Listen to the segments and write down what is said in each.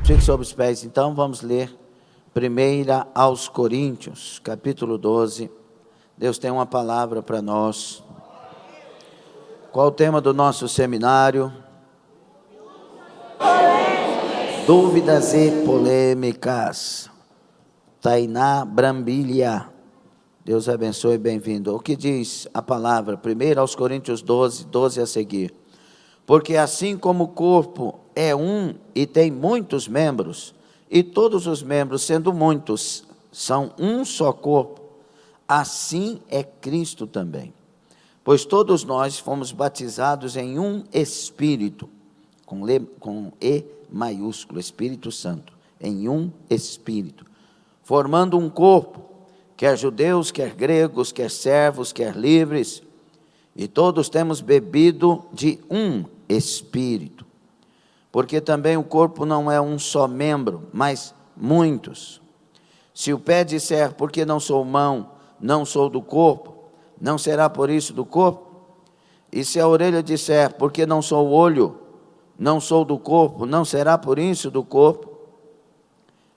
Fique sobre os pés, então, vamos ler 1 aos Coríntios, capítulo 12. Deus tem uma palavra para nós. Qual o tema do nosso seminário? Dúvidas e polêmicas. Tainá Brambilha. Deus abençoe, bem-vindo. O que diz a palavra? 1 aos Coríntios 12, 12 a seguir. Porque assim como o corpo é um e tem muitos membros, e todos os membros, sendo muitos, são um só corpo, assim é Cristo também. Pois todos nós fomos batizados em um Espírito, com E maiúsculo, Espírito Santo, em um Espírito, formando um corpo, quer judeus, quer gregos, quer servos, quer livres, e todos temos bebido de um Espírito, porque também o corpo não é um só membro, mas muitos. Se o pé disser, porque não sou mão, não sou do corpo, não será por isso do corpo? E se a orelha disser, porque não sou olho, não sou do corpo, não será por isso do corpo?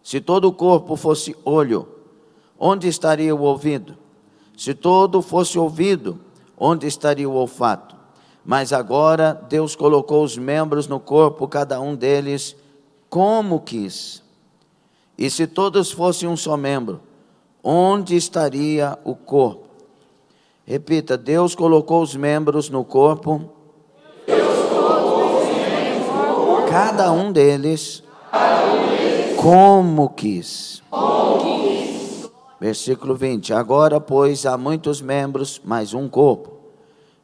Se todo o corpo fosse olho, onde estaria o ouvido? Se todo fosse ouvido, onde estaria o olfato? Mas agora Deus colocou os membros no corpo, cada um deles como quis. E se todos fossem um só membro, onde estaria o corpo? Repita, Deus colocou os membros no corpo, cada um deles como quis. Versículo 20, agora, pois, há muitos membros, mas um corpo.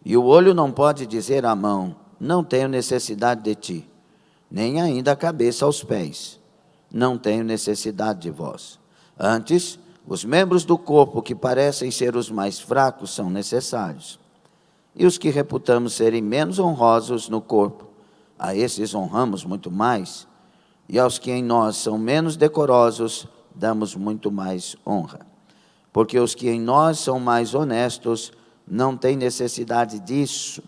E o olho não pode dizer à mão, não tenho necessidade de ti, nem ainda a cabeça aos pés, não tenho necessidade de vós. Antes, os membros do corpo que parecem ser os mais fracos são necessários. E os que reputamos serem menos honrosos no corpo, a esses honramos muito mais, e aos que em nós são menos decorosos, damos muito mais honra. Porque os que em nós são mais honestos, não têm necessidade disso.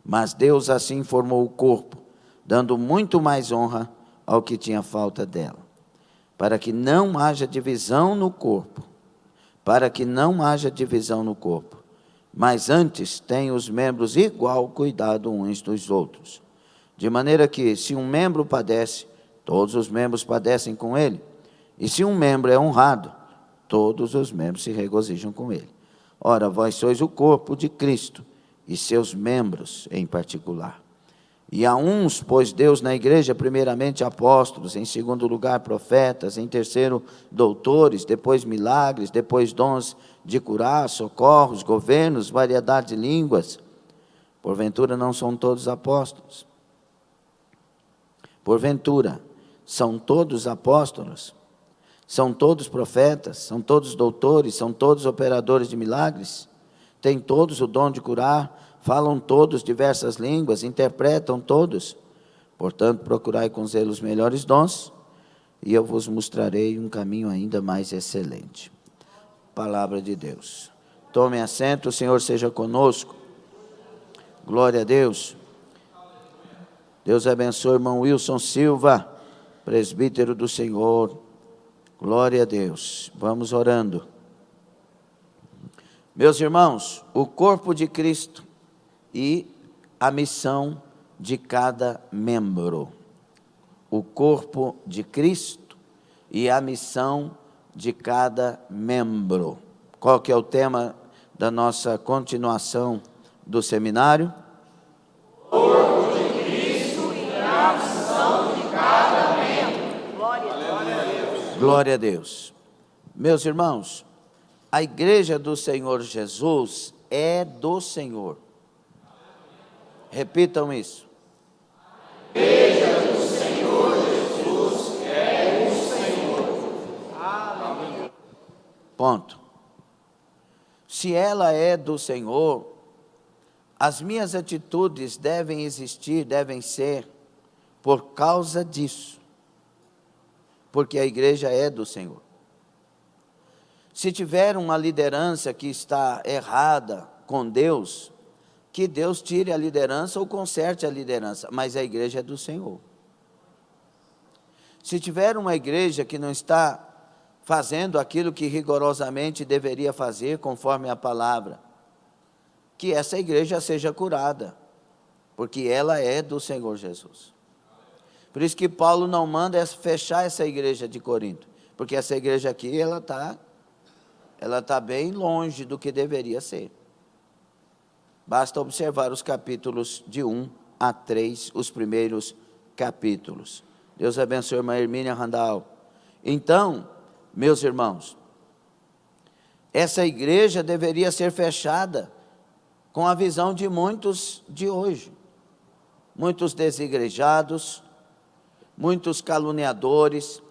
Mas Deus assim formou o corpo, dando muito mais honra ao que tinha falta dela. Para que não haja divisão no corpo. Para que não haja divisão no corpo. Mas antes tem os membros igual cuidado uns dos outros. De maneira que, se um membro padece, todos os membros padecem com ele. E se um membro é honrado, todos os membros se regozijam com ele. Ora, vós sois o corpo de Cristo, e seus membros em particular. E a uns pôs Deus na igreja, primeiramente apóstolos, em segundo lugar profetas, em terceiro doutores, depois milagres, depois dons de curar, socorros, governos, variedade de línguas. Porventura não são todos apóstolos? Porventura são todos apóstolos? São todos profetas? São todos doutores? São todos operadores de milagres? Têm todos o dom de curar? Falam todos diversas línguas? Interpretam todos? Portanto, procurai com zelo os melhores dons, e eu vos mostrarei um caminho ainda mais excelente. Palavra de Deus. Tomem assento, o Senhor seja conosco. Glória a Deus. Deus abençoe o irmão Wilson Silva, presbítero do Senhor. Glória a Deus. Vamos orando. Meus irmãos, o corpo de Cristo e a missão de cada membro. O corpo de Cristo e a missão de cada membro. Qual que é o tema da nossa continuação do seminário? Corpo de Cristo e a missão de cada membro. Glória a Deus. Glória a Deus. Meus irmãos, a igreja do Senhor Jesus é do Senhor. Repitam isso. A igreja do Senhor Jesus é do Senhor. Aleluia. Ponto. Se ela é do Senhor, as minhas atitudes devem existir, devem ser por causa disso. Porque a igreja é do Senhor. Se tiver uma liderança que está errada com Deus, que Deus tire a liderança ou conserte a liderança, mas a igreja é do Senhor. Se tiver uma igreja que não está fazendo aquilo que rigorosamente deveria fazer, conforme a palavra, que essa igreja seja curada, porque ela é do Senhor Jesus. Por isso que Paulo não manda fechar essa igreja de Corinto, porque essa igreja aqui, ela tá bem longe do que deveria ser. Basta observar os capítulos de 1 a 3, os primeiros capítulos. Deus abençoe a irmã Hermínia Randall. Então, meus irmãos, essa igreja deveria ser fechada com a visão de muitos de hoje. Muitos desigrejados, muitos caluniadores,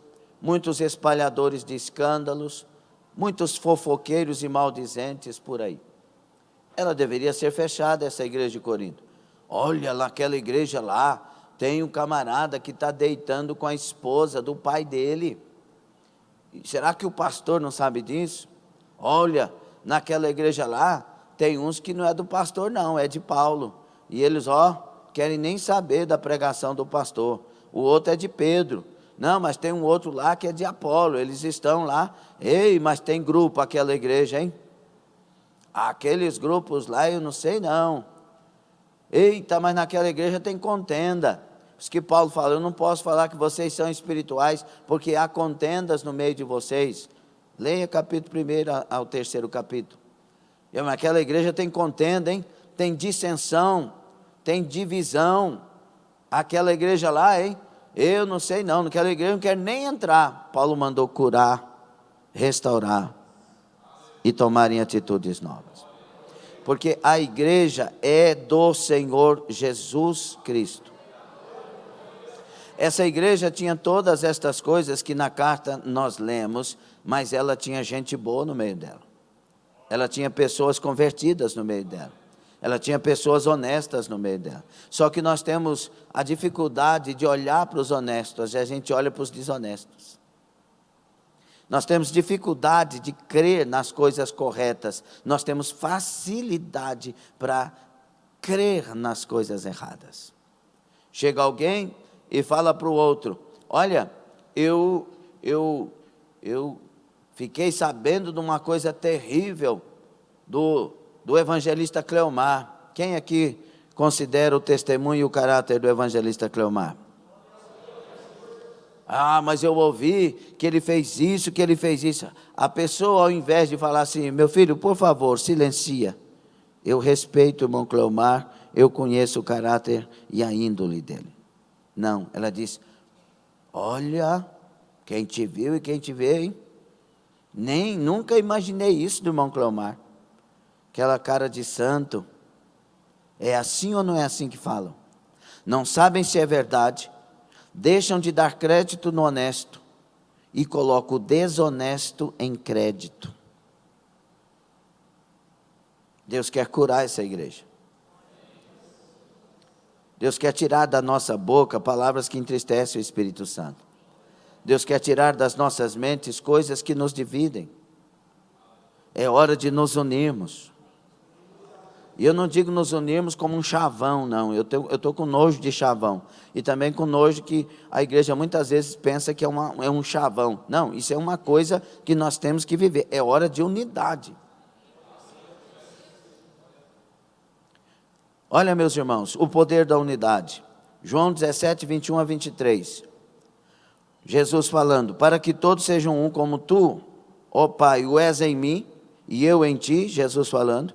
muitos espalhadores de escândalos, muitos fofoqueiros e maldizentes por aí. Ela deveria ser fechada, essa igreja de Corinto. Olha, naquela igreja lá, tem um camarada que está deitando com a esposa do pai dele. Será que o pastor não sabe disso? Olha, naquela igreja lá, tem uns que não é do pastor não, é de Paulo. E eles, querem nem saber da pregação do pastor. O outro é de Pedro. Não, mas tem um outro lá que é de Apolo. Eles estão lá. Ei, mas tem grupo aquela igreja, hein? Aqueles grupos lá, eu não sei não. Eita, mas naquela igreja tem contenda. Isso que Paulo fala, eu não posso falar que vocês são espirituais, porque há contendas no meio de vocês. Leia capítulo 1 ao 3º capítulo. Mas aquela igreja tem contenda, hein? Tem dissensão, tem divisão. Aquela igreja lá, hein? Eu não sei não, naquela igreja eu não quero nem entrar. Paulo mandou curar, restaurar e tomarem atitudes novas. Porque a igreja é do Senhor Jesus Cristo. Essa igreja tinha todas estas coisas que na carta nós lemos, mas ela tinha gente boa no meio dela. Ela tinha pessoas convertidas no meio dela. Ela tinha pessoas honestas no meio dela. Só que nós temos a dificuldade de olhar para os honestos e a gente olha para os desonestos. Nós temos dificuldade de crer nas coisas corretas. Nós temos facilidade para crer nas coisas erradas. Chega alguém e fala para o outro, olha, eu fiquei sabendo de uma coisa terrível do evangelista Cleomar. Quem aqui considera o testemunho e o caráter do evangelista Cleomar? Mas eu ouvi que ele fez isso, que ele fez isso. A pessoa, ao invés de falar assim, meu filho, por favor, silencia. Eu respeito o irmão Cleomar, eu conheço o caráter e a índole dele. Não, ela diz, olha, quem te viu e quem te vê, hein? Nunca imaginei isso do irmão Cleomar. Aquela cara de santo. É assim ou não é assim que falam? Não sabem se é verdade, deixam de dar crédito no honesto e colocam o desonesto em crédito. Deus quer curar essa igreja. Deus quer tirar da nossa boca palavras que entristecem o Espírito Santo. Deus quer tirar das nossas mentes coisas que nos dividem. É hora de nos unirmos. E eu não digo nos unirmos como um chavão, não. Eu estou com nojo de chavão. E também com nojo que a igreja muitas vezes pensa que é um chavão. Não, isso é uma coisa que nós temos que viver. É hora de unidade. Olha, meus irmãos, o poder da unidade. João 17, 21 a 23. Jesus falando, para que todos sejam um como tu, ó Pai, o és em mim e eu em ti, Jesus falando,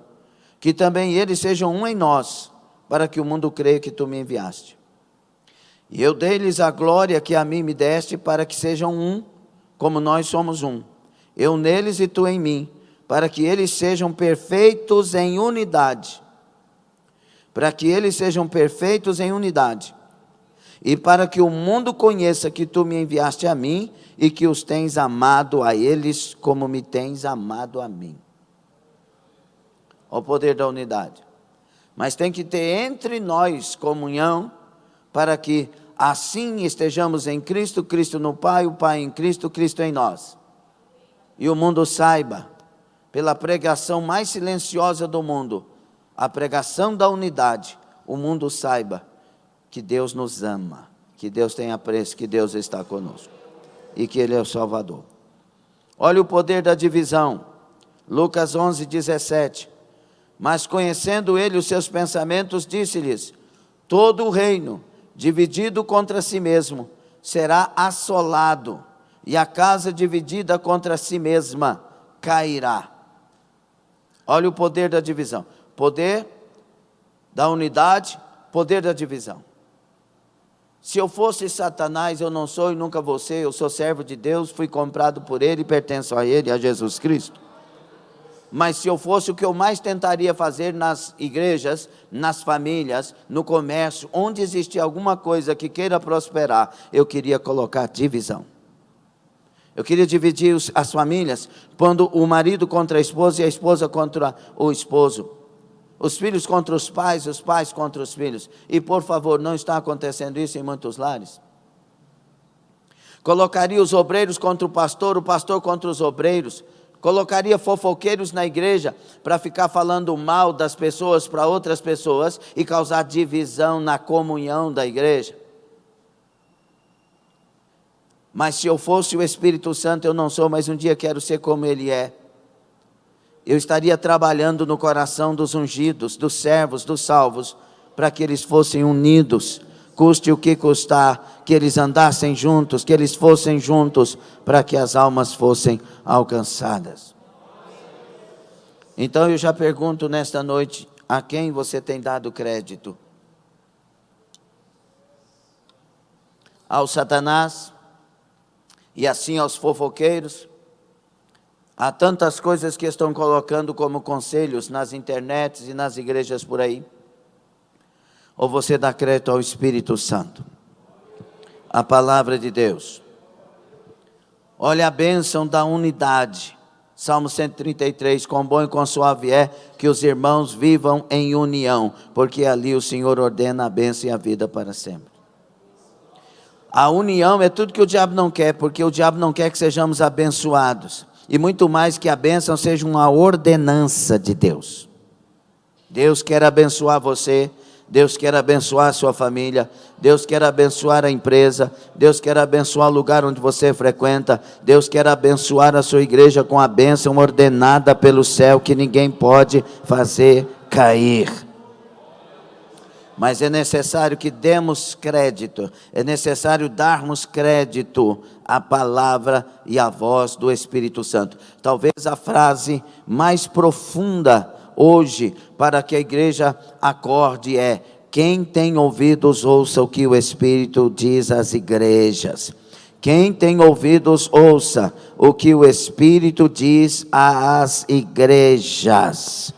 que também eles sejam um em nós, para que o mundo creia que tu me enviaste. E eu dei-lhes a glória que a mim me deste, para que sejam um, como nós somos um. Eu neles e tu em mim, para que eles sejam perfeitos em unidade. Para que eles sejam perfeitos em unidade. E para que o mundo conheça que tu me enviaste a mim, e que os tens amado a eles, como me tens amado a mim. O poder da unidade. Mas tem que ter entre nós comunhão, para que assim estejamos em Cristo, Cristo no Pai, o Pai em Cristo, Cristo em nós. E o mundo saiba, pela pregação mais silenciosa do mundo, a pregação da unidade, o mundo saiba que Deus nos ama, que que Deus tenha apreço, que Deus está conosco e que Ele é o Salvador. Olha o poder da divisão. Lucas 11:17. Mas conhecendo ele os seus pensamentos, disse-lhes: todo o reino dividido contra si mesmo será assolado, e a casa dividida contra si mesma cairá. Olha o poder da divisão. Poder da unidade, poder da divisão. Se eu fosse Satanás, eu não sou e nunca vou ser, eu sou servo de Deus, fui comprado por Ele, pertenço a Ele, a Jesus Cristo. Mas se eu fosse, o que eu mais tentaria fazer nas igrejas, nas famílias, no comércio, onde existe alguma coisa que queira prosperar, eu queria colocar divisão. Eu queria dividir as famílias, pondo o marido contra a esposa e a esposa contra o esposo. Os filhos contra os pais contra os filhos. E por favor, não está acontecendo isso em muitos lares? Colocaria os obreiros contra o pastor contra os obreiros. Colocaria fofoqueiros na igreja para ficar falando mal das pessoas para outras pessoas e causar divisão na comunhão da igreja. Mas se eu fosse o Espírito Santo, eu não sou, mas um dia quero ser como Ele é. Eu estaria trabalhando no coração dos ungidos, dos servos, dos salvos, para que eles fossem unidos, custe o que custar, que eles andassem juntos, que eles fossem juntos, para que as almas fossem alcançadas. Então eu já pergunto nesta noite, a quem você tem dado crédito? Ao Satanás? E assim aos fofoqueiros? Há tantas coisas que estão colocando como conselhos nas internets e nas igrejas por aí. Ou você dá crédito ao Espírito Santo? A palavra de Deus. Olha a bênção da unidade. Salmo 133, quão bom e quão suave é que os irmãos vivam em união, porque ali o Senhor ordena a bênção e a vida para sempre. A união é tudo que o diabo não quer, porque o diabo não quer que sejamos abençoados. E muito mais que a bênção seja uma ordenança de Deus. Deus quer abençoar você, Deus quer abençoar a sua família, Deus quer abençoar a empresa, Deus quer abençoar o lugar onde você frequenta, Deus quer abençoar a sua igreja com a bênção ordenada pelo céu que ninguém pode fazer cair. Mas é necessário que demos crédito, é necessário darmos crédito à palavra e à voz do Espírito Santo. Talvez a frase mais profunda hoje para que a igreja acorde é: quem tem ouvidos ouça o que o Espírito diz às igrejas. Quem tem ouvidos ouça o que o Espírito diz às igrejas.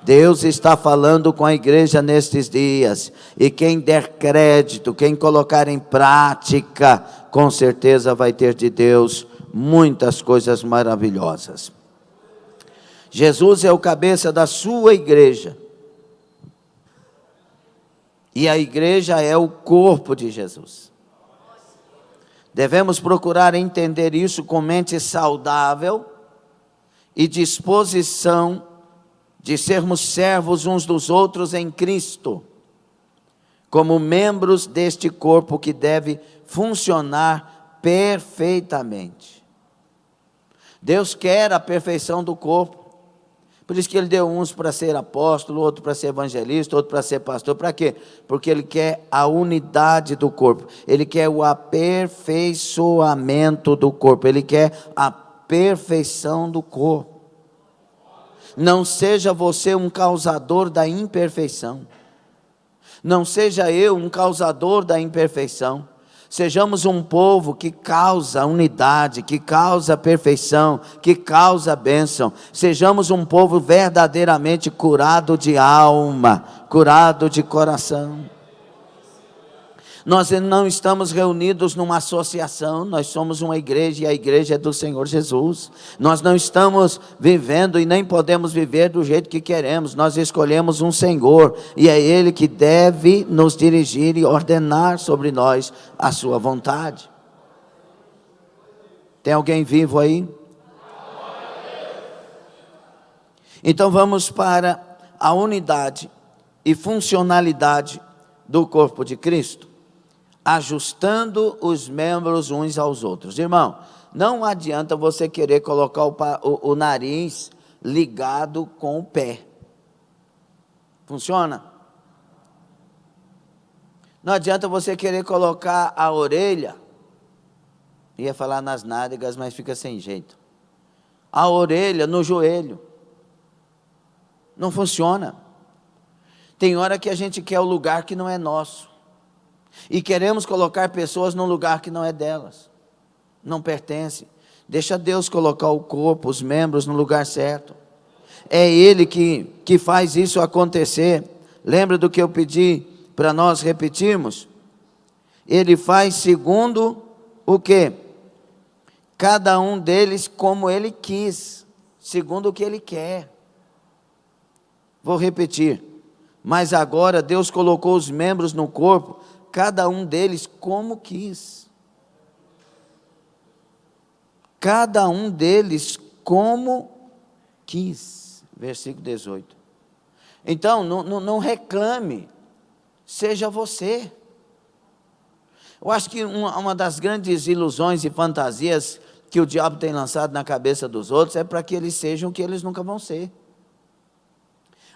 Deus está falando com a igreja nestes dias, e quem der crédito, quem colocar em prática, com certeza vai ter de Deus muitas coisas maravilhosas. Jesus é o cabeça da sua igreja, e a igreja é o corpo de Jesus. Devemos procurar entender isso com mente saudável e disposição de sermos servos uns dos outros em Cristo, como membros deste corpo que deve funcionar perfeitamente. Deus quer a perfeição do corpo, por isso que Ele deu uns para ser apóstolo, outro para ser evangelista, outro para ser pastor. Para quê? Porque Ele quer a unidade do corpo, Ele quer o aperfeiçoamento do corpo, Ele quer a perfeição do corpo. Não seja você um causador da imperfeição. Não seja eu um causador da imperfeição. Sejamos um povo que causa unidade, que causa perfeição, que causa bênção. Sejamos um povo verdadeiramente curado de alma, curado de coração. Nós não estamos reunidos numa associação, nós somos uma igreja e a igreja é do Senhor Jesus. Nós não estamos vivendo e nem podemos viver do jeito que queremos, nós escolhemos um Senhor e é Ele que deve nos dirigir e ordenar sobre nós a sua vontade. Tem alguém vivo aí? Então vamos para a unidade e funcionalidade do corpo de Cristo. ajustando os membros uns aos outros. Irmão, não adianta você querer colocar o nariz ligado com o pé. Funciona? Não adianta você querer colocar a orelha, ia falar nas nádegas, mas fica sem jeito. A orelha no joelho. Não funciona. Tem hora que a gente quer o lugar que não é nosso. E queremos colocar pessoas num lugar que não é delas. Não pertence. Deixa Deus colocar o corpo, os membros no lugar certo. É Ele que faz isso acontecer. Lembra do que eu pedi para nós repetirmos? Ele faz segundo o quê? Cada um deles como Ele quis, segundo o que Ele quer. Vou repetir. Mas agora Deus colocou os membros no corpo, cada um deles como quis. Cada um deles como quis. Versículo 18. Então, não reclame, seja você. Eu acho que uma das grandes ilusões e fantasias que o diabo tem lançado na cabeça dos outros é para que eles sejam o que eles nunca vão ser.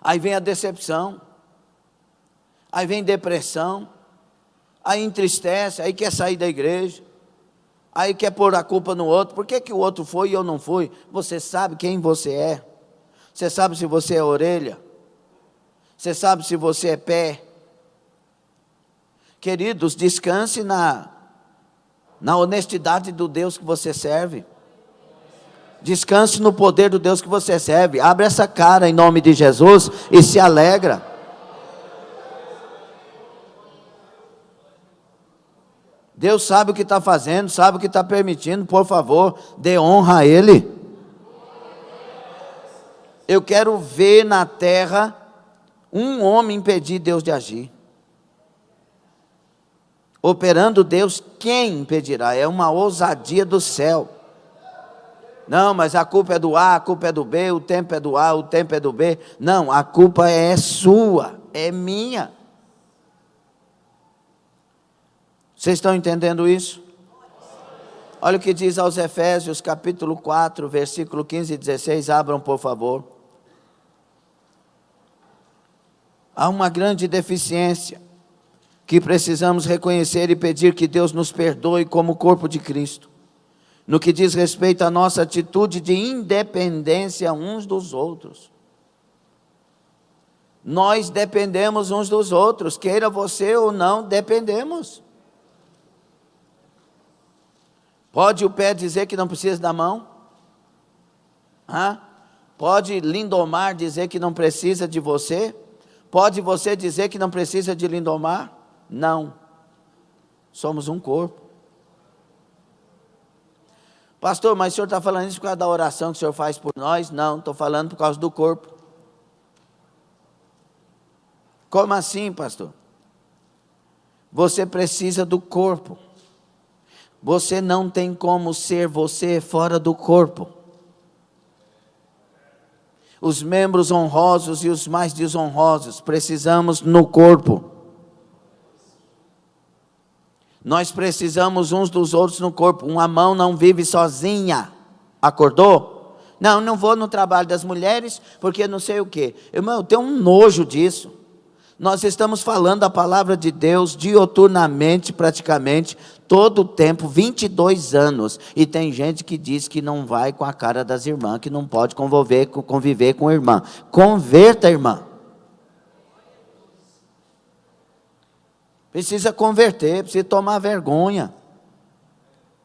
Aí vem a decepção, aí vem depressão, aí entristece, aí quer sair da igreja, aí quer pôr a culpa no outro. Por que o outro foi e eu não fui? Você sabe quem você é, você sabe se você é orelha, você sabe se você é pé. Queridos, descanse na honestidade do Deus que você serve. Descanse no poder do Deus que você serve. Abre essa cara em nome de Jesus e se alegra. Deus sabe o que está fazendo, sabe o que está permitindo. Por favor, dê honra a Ele. Eu quero ver na terra um homem impedir Deus de agir. Operando Deus, quem impedirá? É uma ousadia do céu. Não, mas a culpa é do A, a culpa é do B, o tempo é do A, o tempo é do B. Não, a culpa é sua, é minha. Vocês estão entendendo isso? Olha o que diz aos Efésios, capítulo 4, versículo 15 e 16, abram por favor. Há uma grande deficiência que precisamos reconhecer e pedir que Deus nos perdoe como corpo de Cristo, no que diz respeito à nossa atitude de independência uns dos outros. Nós dependemos uns dos outros, queira você ou não, dependemos. Pode o pé dizer que não precisa da mão? Pode Lindomar dizer que não precisa de você? Pode você dizer que não precisa de Lindomar? Não, somos um corpo. Pastor, mas o senhor está falando isso por causa da oração que o senhor faz por nós? Não, estou falando por causa do corpo. Como assim, pastor? Você precisa do corpo. Você não tem como ser você fora do corpo. Os membros honrosos e os mais desonrosos precisamos no corpo. Nós precisamos uns dos outros no corpo. Uma mão não vive sozinha. Acordou? Não vou no trabalho das mulheres, porque não sei o quê. Irmão, eu tenho um nojo disso. Nós estamos falando a palavra de Deus dioturnamente, praticamente, todo o tempo, 22 anos. E tem gente que diz que não vai com a cara das irmãs, que não pode conviver com a irmã. Converta, irmã. Precisa converter, precisa tomar vergonha.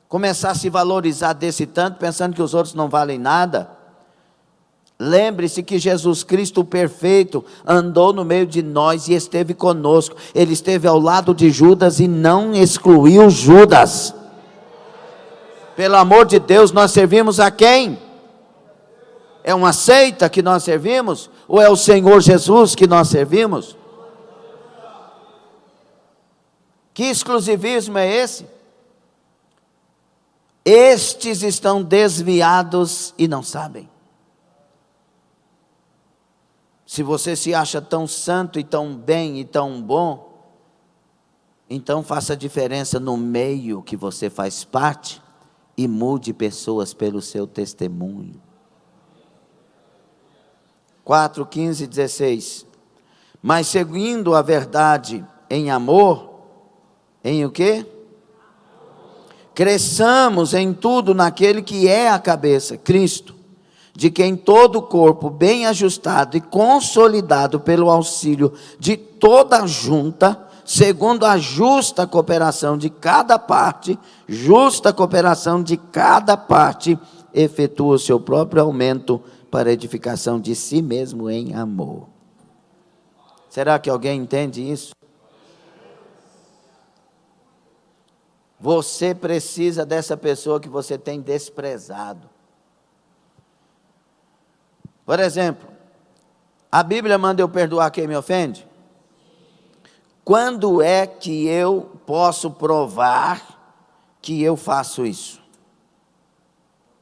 Começar a se valorizar desse tanto, pensando que os outros não valem nada. Lembre-se que Jesus Cristo perfeito andou no meio de nós e esteve conosco. Ele esteve ao lado de Judas e não excluiu Judas. Pelo amor de Deus, nós servimos a quem? É uma seita que nós servimos? Ou é o Senhor Jesus que nós servimos? Que exclusivismo é esse? Estes estão desviados e não sabem. Se você se acha tão santo e tão bem e tão bom, Então faça diferença no meio que você faz parte e mude pessoas pelo seu testemunho. 4, 15 e 16. Mas seguindo a verdade em amor, em o quê? Cresçamos em tudo naquele que é a cabeça, Cristo, de quem todo o corpo, bem ajustado e consolidado pelo auxílio de toda a junta, segundo a justa cooperação de cada parte, efetua o seu próprio aumento para a edificação de si mesmo em amor. Será que alguém entende isso? Você precisa dessa pessoa que você tem desprezado. Por exemplo, a Bíblia manda eu perdoar quem me ofende? Quando é que eu posso provar que eu faço isso?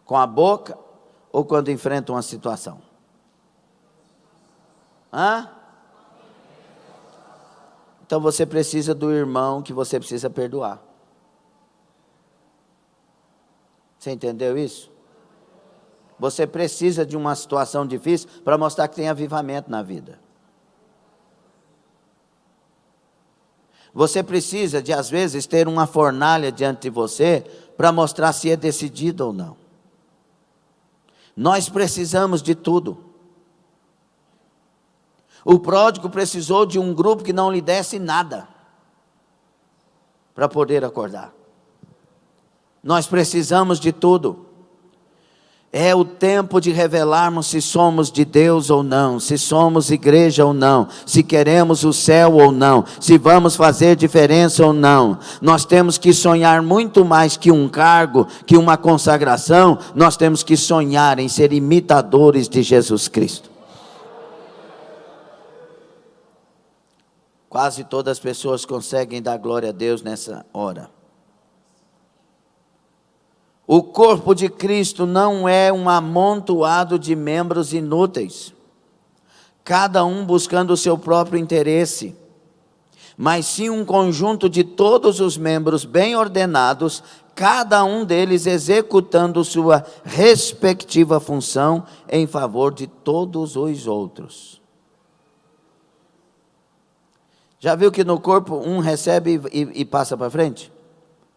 Com a boca ou quando enfrento uma situação? Então você precisa do irmão que você precisa perdoar. Você entendeu isso? Você precisa de uma situação difícil para mostrar que tem avivamento na vida. Você precisa de, às vezes, ter uma fornalha diante de você para mostrar se é decidido ou não. Nós precisamos de tudo. O pródigo precisou de um grupo que não lhe desse nada para poder acordar. Nós precisamos de tudo. É o tempo de revelarmos se somos de Deus ou não, se somos igreja ou não, se queremos o céu ou não, se vamos fazer diferença ou não. Nós temos que sonhar muito mais que um cargo, que uma consagração. Nós temos que sonhar em ser imitadores de Jesus Cristo. Quase todas as pessoas conseguem dar glória a Deus nessa hora. O corpo de Cristo não é um amontoado de membros inúteis, cada um buscando o seu próprio interesse, mas sim um conjunto de todos os membros bem ordenados, cada um deles executando sua respectiva função em favor de todos os outros. Já viu que no corpo um recebe e passa para frente?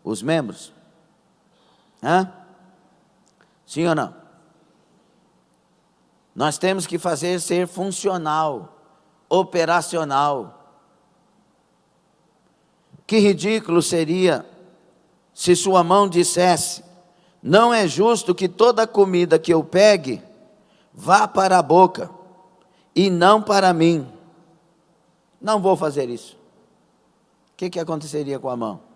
Os membros? Sim ou não? Nós temos que fazer ser funcional, operacional. Que ridículo seria se sua mão dissesse: não é justo que toda comida que eu pegue vá para a boca e não para mim. Não vou fazer isso. O que aconteceria com a mão?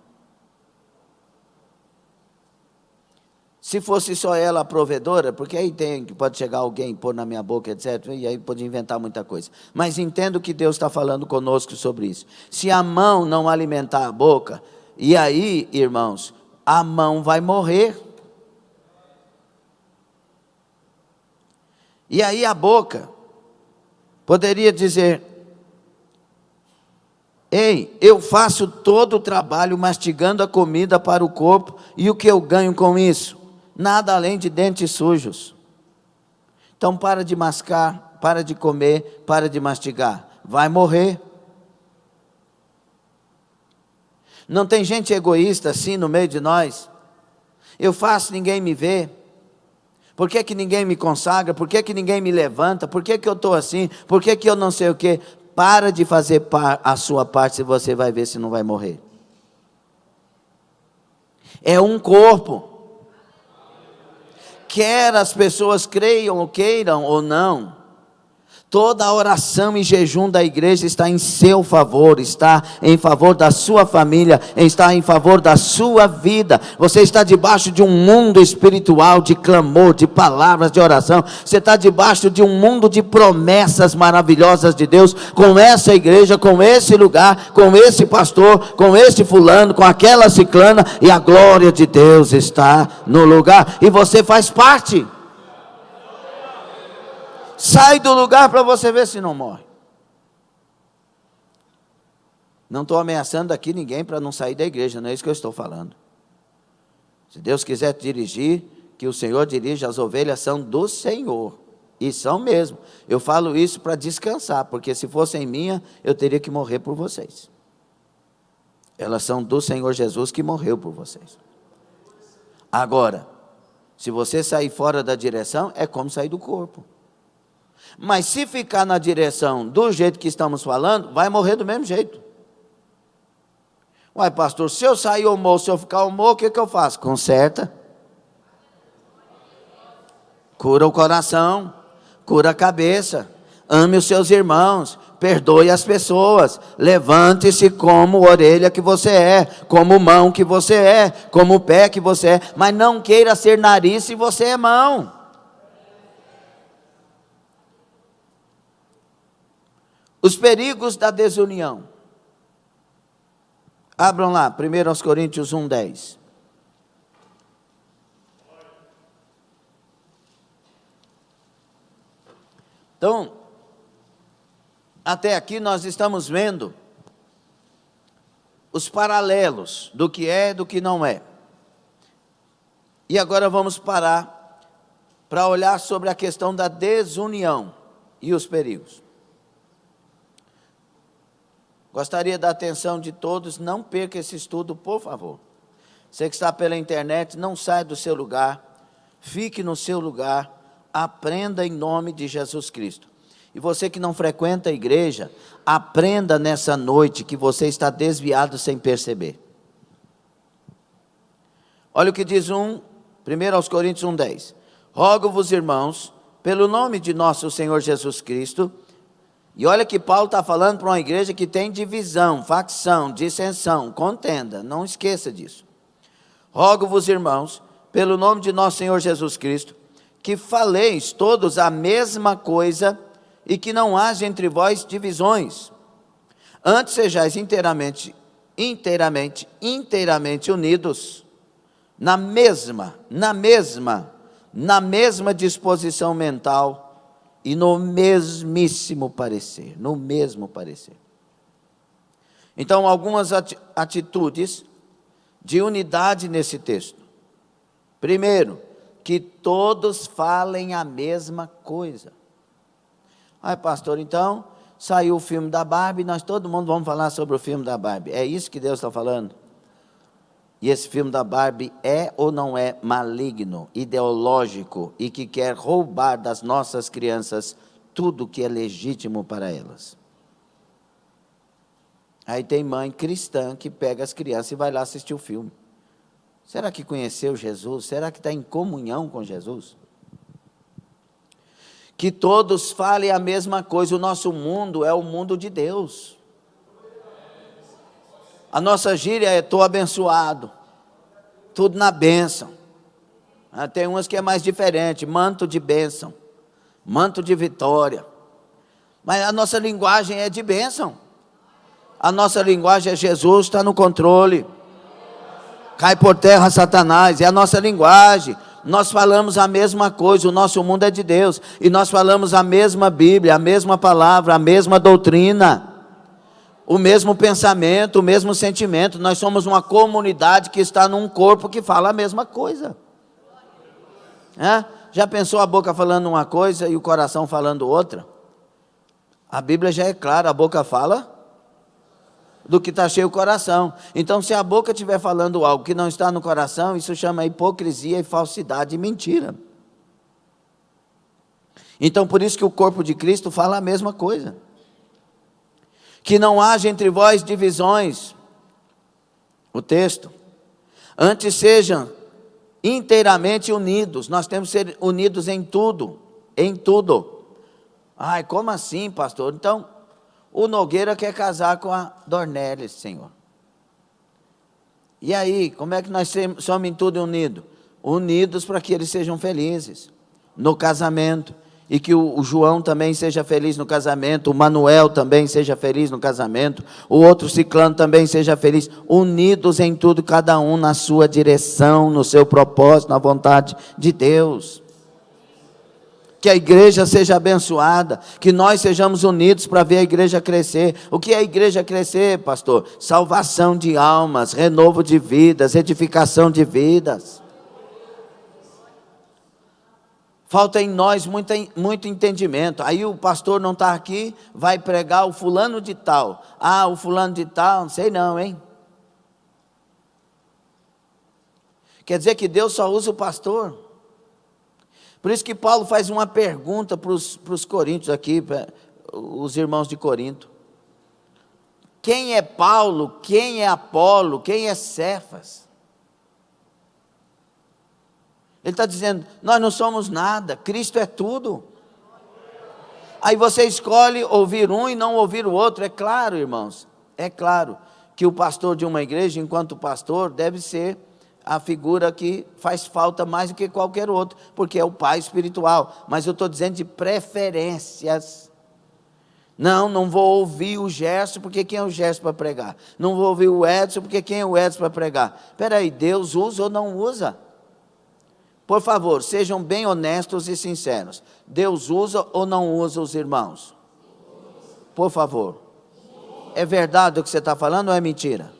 Se fosse só ela a provedora, porque aí pode chegar alguém, pôr na minha boca, etc., e aí pode inventar muita coisa. Mas entendo que Deus está falando conosco sobre isso. Se a mão não alimentar a boca, e aí, irmãos, a mão vai morrer. E aí a boca poderia dizer: ei, eu faço todo o trabalho mastigando a comida para o corpo, e o que eu ganho com isso? Nada além de dentes sujos. Então para de mascar, para de comer, para de mastigar. Vai morrer. Não tem gente egoísta assim no meio de nós? Eu faço, ninguém me vê. Por que ninguém me consagra? Por que ninguém me levanta? Por que eu estou assim? Por que eu não sei o quê? Para de fazer a sua parte, se você vai ver se não vai morrer. É um corpo. Quer as pessoas creiam ou queiram ou não, toda a oração e jejum da igreja está em seu favor, está em favor da sua família, está em favor da sua vida. Você está debaixo de um mundo espiritual de clamor, de palavras de oração. Você está debaixo de um mundo de promessas maravilhosas de Deus, com essa igreja, com esse lugar, com esse pastor, com esse fulano, com aquela ciclana, e a glória de Deus está no lugar, e você faz parte. Sai do lugar para você ver se não morre. Não estou ameaçando aqui ninguém para não sair da igreja, não é isso que eu estou falando. Se Deus quiser te dirigir, que o Senhor dirija, as ovelhas são do Senhor. E são mesmo. Eu falo isso para descansar, porque se fossem minha, eu teria que morrer por vocês. Elas são do Senhor Jesus que morreu por vocês. Agora, se você sair fora da direção, é como sair do corpo. Mas se ficar na direção do jeito que estamos falando, vai morrer do mesmo jeito. Uai, pastor, se eu sair homo, se eu ficar homo, o que eu faço? Conserta. Cura o coração, cura a cabeça, ame os seus irmãos, perdoe as pessoas, levante-se como orelha que você é, como mão que você é, como pé que você é, mas não queira ser nariz se você é mão. Os perigos da desunião. Abram lá, 1 Coríntios 1:10. Então, até aqui nós estamos vendo os paralelos do que é e do que não é. E agora vamos parar para olhar sobre a questão da desunião e os perigos. Gostaria da atenção de todos, não perca esse estudo, por favor. Você que está pela internet, não saia do seu lugar, fique no seu lugar, aprenda em nome de Jesus Cristo. E você que não frequenta a igreja, aprenda nessa noite que você está desviado sem perceber. Olha o que diz 1 Coríntios 1:10. Rogo-vos, irmãos, pelo nome de nosso Senhor Jesus Cristo. E olha que Paulo está falando para uma igreja que tem divisão, facção, dissensão, contenda. Não esqueça disso. Rogo-vos, irmãos, pelo nome de nosso Senhor Jesus Cristo, que faleis todos a mesma coisa e que não haja entre vós divisões. Antes sejais inteiramente unidos na mesma disposição mental e no mesmíssimo parecer, Então, algumas atitudes de unidade nesse texto. Primeiro, que todos falem a mesma coisa. Ai, pastor, então, saiu o filme da Barbie, nós todo mundo vamos falar sobre o filme da Barbie. É isso que Deus está falando? E esse filme da Barbie é ou não é maligno, ideológico e que quer roubar das nossas crianças tudo que é legítimo para elas? Aí tem mãe cristã que pega as crianças e vai lá assistir o filme. Será que conheceu Jesus? Será que está em comunhão com Jesus? Que todos falem a mesma coisa. O nosso mundo é o mundo de Deus. A nossa gíria é: estou abençoado, tudo na bênção. Tem umas que é mais diferente, manto de bênção, manto de vitória. Mas a nossa linguagem é de bênção. A nossa linguagem é: Jesus está no controle, cai por terra Satanás, é a nossa linguagem. Nós falamos a mesma coisa, o nosso mundo é de Deus, e nós falamos a mesma Bíblia, a mesma palavra, a mesma doutrina, o mesmo pensamento, o mesmo sentimento. Nós somos uma comunidade que está num corpo que fala a mesma coisa. Já pensou a boca falando uma coisa e o coração falando outra? A Bíblia já é clara, a boca fala do que está cheio o coração. Então, se a boca estiver falando algo que não está no coração, isso chama hipocrisia e falsidade e mentira. Então, por isso que o corpo de Cristo fala a mesma coisa. Que não haja entre vós divisões. O texto. Antes sejam inteiramente unidos. Nós temos que ser unidos em tudo. Em tudo. Ai, como assim, pastor? Então, o Nogueira quer casar com a Dornelles, Senhor. E aí, como é que nós somos em tudo unidos? Unidos para que eles sejam felizes no casamento. E que o João também seja feliz no casamento, o Manuel também seja feliz no casamento, o outro ciclano também seja feliz, unidos em tudo, cada um na sua direção, no seu propósito, na vontade de Deus. que a igreja seja abençoada, que nós sejamos unidos para ver a igreja crescer. O que é a igreja crescer, pastor? Salvação de almas, renovo de vidas, edificação de vidas. Falta em nós muito entendimento. Aí o pastor não está aqui, vai pregar o fulano de tal. Ah, o fulano de tal, não sei não, hein? Quer dizer que Deus só usa o pastor? Por isso que Paulo faz uma pergunta para os coríntios aqui, para os irmãos de Corinto. Quem é Paulo? Quem é Apolo? Quem é Cefas? Ele está dizendo, nós não somos nada, Cristo é tudo. Aí você escolhe ouvir um e não ouvir o outro. É claro, irmãos, é claro que o pastor de uma igreja, enquanto pastor, deve ser a figura que faz falta mais do que qualquer outro, porque é o pai espiritual. Mas eu estou dizendo de preferências. Não vou ouvir o Gerson, porque quem é o Gerson para pregar? Não vou ouvir o Edson, porque quem é o Edson para pregar? Espera aí, Deus usa ou não usa? Por favor, sejam bem honestos e sinceros. Deus usa ou não usa os irmãos? Por favor. É verdade o que você está falando ou é mentira?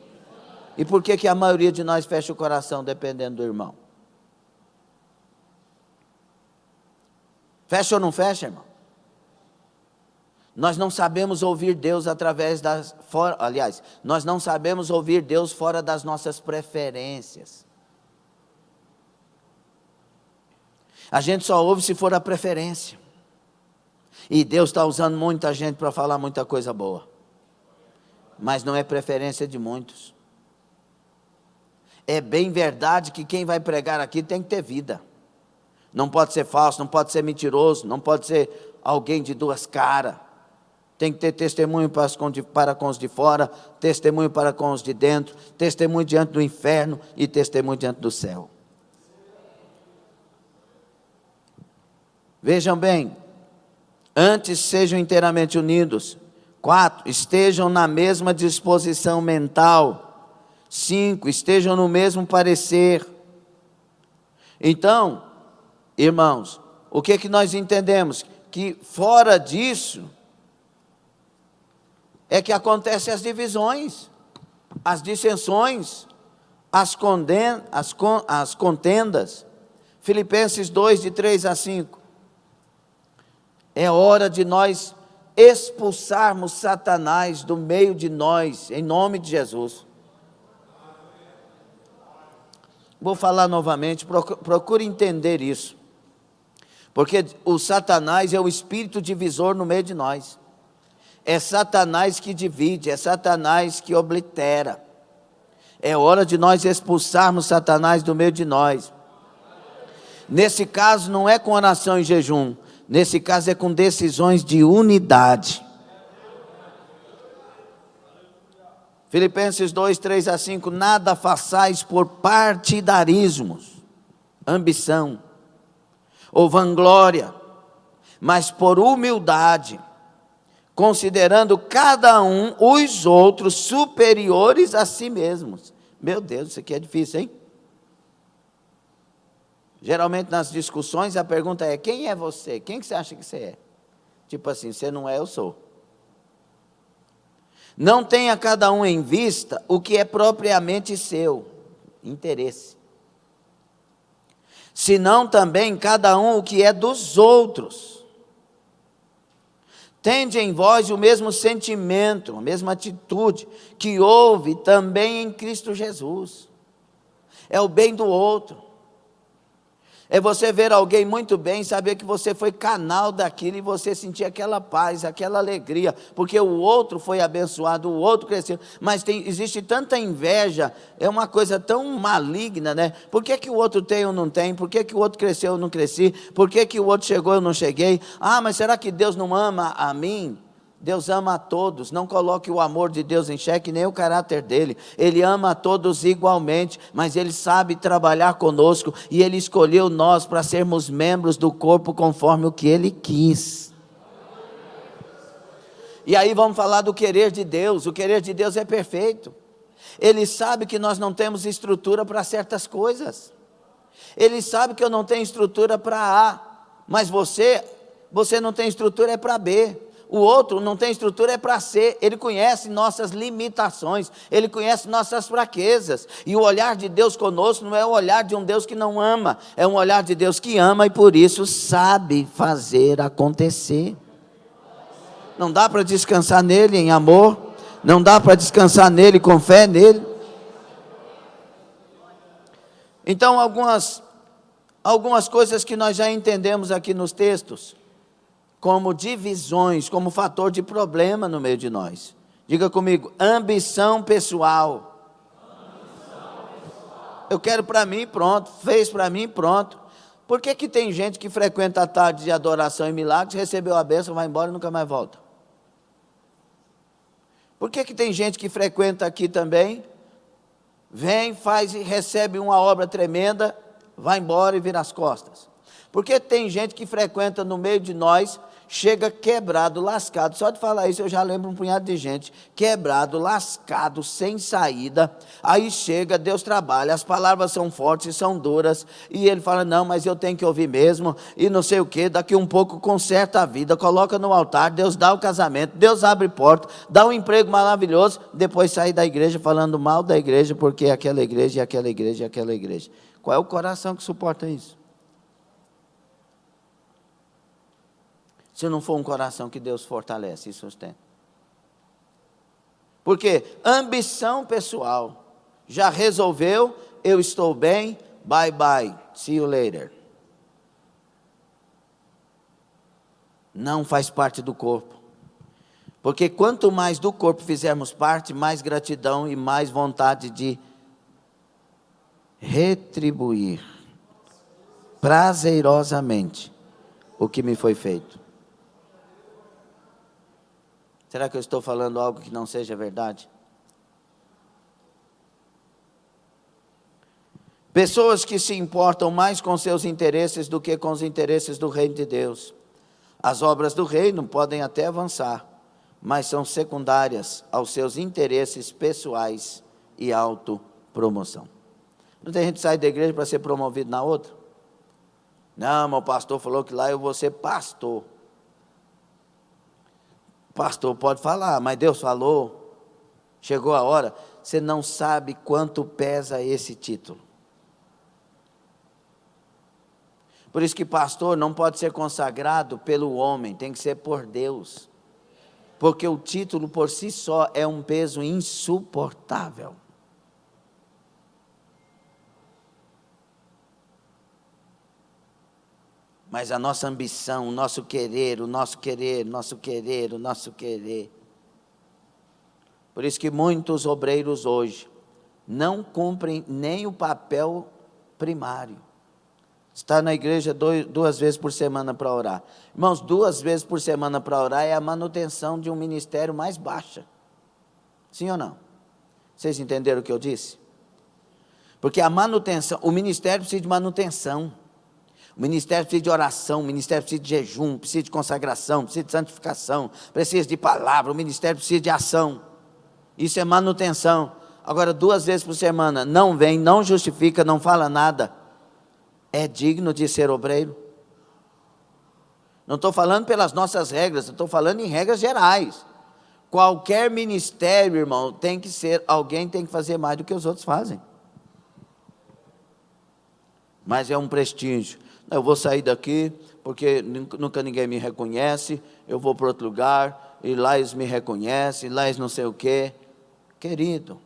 E por que a maioria de nós fecha o coração dependendo do irmão? Fecha ou não fecha, irmão? Nós não sabemos ouvir Deus nós não sabemos ouvir Deus fora das nossas preferências. A gente só ouve se for a preferência. E Deus está usando muita gente para falar muita coisa boa. Mas não é preferência de muitos. É bem verdade que quem vai pregar aqui tem que ter vida. Não pode ser falso, não pode ser mentiroso, não pode ser alguém de duas caras. Tem que ter testemunho para com os de fora, testemunho para com os de dentro, testemunho diante do inferno e testemunho diante do céu. Vejam bem, antes sejam inteiramente unidos. 4, estejam na mesma disposição mental. 5, estejam no mesmo parecer. Então, irmãos, o que nós entendemos? Que fora disso, é que acontecem as divisões, as dissensões, as contendas. Filipenses 2, de 3 a 5. É hora de nós expulsarmos Satanás do meio de nós, em nome de Jesus. Vou falar novamente, procure entender isso. Porque o Satanás é o espírito divisor no meio de nós. É Satanás que divide, é Satanás que oblitera. É hora de nós expulsarmos Satanás do meio de nós. Nesse caso não é com oração e jejum, nesse caso é com decisões de unidade. Filipenses 2, 3 a 5, nada façais por partidarismos, ambição, ou vanglória, mas por humildade, considerando cada um os outros superiores a si mesmos. Meu Deus, isso aqui é difícil, hein? Geralmente nas discussões a pergunta é, quem é você? Quem que você acha que você é? Tipo assim, você não é, eu sou. Não tenha cada um em vista o que é propriamente seu, interesse. Senão também cada um o que é dos outros. Tende em vós o mesmo sentimento, a mesma atitude, que houve também em Cristo Jesus. É o bem do outro. É você ver alguém muito bem, saber que você foi canal daquilo e você sentir aquela paz, aquela alegria, porque o outro foi abençoado, o outro cresceu. Mas existe tanta inveja, é uma coisa tão maligna, né? Por que o outro tem ou não tem? Por que o outro cresceu ou não cresci? Por que o outro chegou ou não cheguei? Ah, mas será que Deus não ama a mim? Deus ama a todos, não coloque o amor de Deus em xeque, nem o caráter dele. Ele ama a todos igualmente, mas ele sabe trabalhar conosco, e ele escolheu nós para sermos membros do corpo conforme o que ele quis. E aí vamos falar do querer de Deus. O querer de Deus é perfeito. Ele sabe que nós não temos estrutura para certas coisas. Ele sabe que eu não tenho estrutura para A, Mas você não tem estrutura, é para B. O outro não tem estrutura, é para C. Ele conhece nossas limitações, ele conhece nossas fraquezas. E o olhar de Deus conosco não é o olhar de um Deus que não ama, é um olhar de Deus que ama e por isso sabe fazer acontecer. Não dá para descansar nele em amor, não dá para descansar nele com fé nele. Então, algumas coisas que nós já entendemos aqui nos textos, como divisões, como fator de problema no meio de nós. Diga comigo, ambição pessoal. Eu quero para mim, pronto. Fez para mim, pronto. Por que tem gente que frequenta a tarde de adoração e milagres, recebeu a bênção, vai embora e nunca mais volta? Por que tem gente que frequenta aqui também, vem, faz e recebe uma obra tremenda, vai embora e vira as costas? Por que tem gente que frequenta no meio de nós, chega quebrado, lascado? Só de falar isso eu já lembro um punhado de gente, quebrado, lascado, sem saída. Aí chega, Deus trabalha, as palavras são fortes e são duras, e ele fala, não, mas eu tenho que ouvir mesmo, e não sei o que, daqui um pouco conserta a vida, coloca no altar, Deus dá o casamento, Deus abre porta, dá um emprego maravilhoso, depois sai da igreja falando mal da igreja, porque aquela igreja, e aquela igreja, e aquela igreja. Qual é o coração que suporta isso? Se não for um coração que Deus fortalece e sustenta. Porque ambição pessoal, já resolveu, eu estou bem, bye bye, see you later. Não faz parte do corpo. Porque quanto mais do corpo fizermos parte, mais gratidão e mais vontade de retribuir prazerosamente o que me foi feito. Será que eu estou falando algo que não seja verdade? Pessoas que se importam mais com seus interesses do que com os interesses do reino de Deus. As obras do reino podem até avançar, mas são secundárias aos seus interesses pessoais e autopromoção. Não tem gente que sai da igreja para ser promovido na outra? Não, meu pastor falou que lá eu vou ser pastor. Pastor pode falar, mas Deus falou, chegou a hora, você não sabe quanto pesa esse título. Por isso que pastor não pode ser consagrado pelo homem, tem que ser por Deus. Porque o título por si só é um peso insuportável. Mas a nossa ambição, o nosso querer. Por isso que muitos obreiros hoje não cumprem nem o papel primário. Está na igreja 2 vezes por semana para orar. Irmãos, 2 vezes por semana para orar é a manutenção de um ministério mais baixa. Sim ou não? Vocês entenderam o que eu disse? Porque a manutenção, o ministério precisa de manutenção. O ministério precisa de oração, o ministério precisa de jejum, precisa de consagração, precisa de santificação, precisa de palavra, o ministério precisa de ação. Isso é manutenção. Agora, 2 vezes por semana, não vem, não justifica, não fala nada. É digno de ser obreiro? Não estou falando pelas nossas regras, estou falando em regras gerais. Qualquer ministério, irmão, tem que ser, alguém tem que fazer mais do que os outros fazem. Mas é um prestígio. Eu vou sair daqui, porque nunca ninguém me reconhece, eu vou para outro lugar, e lá eles me reconhecem, lá eles não sei o quê. Querido,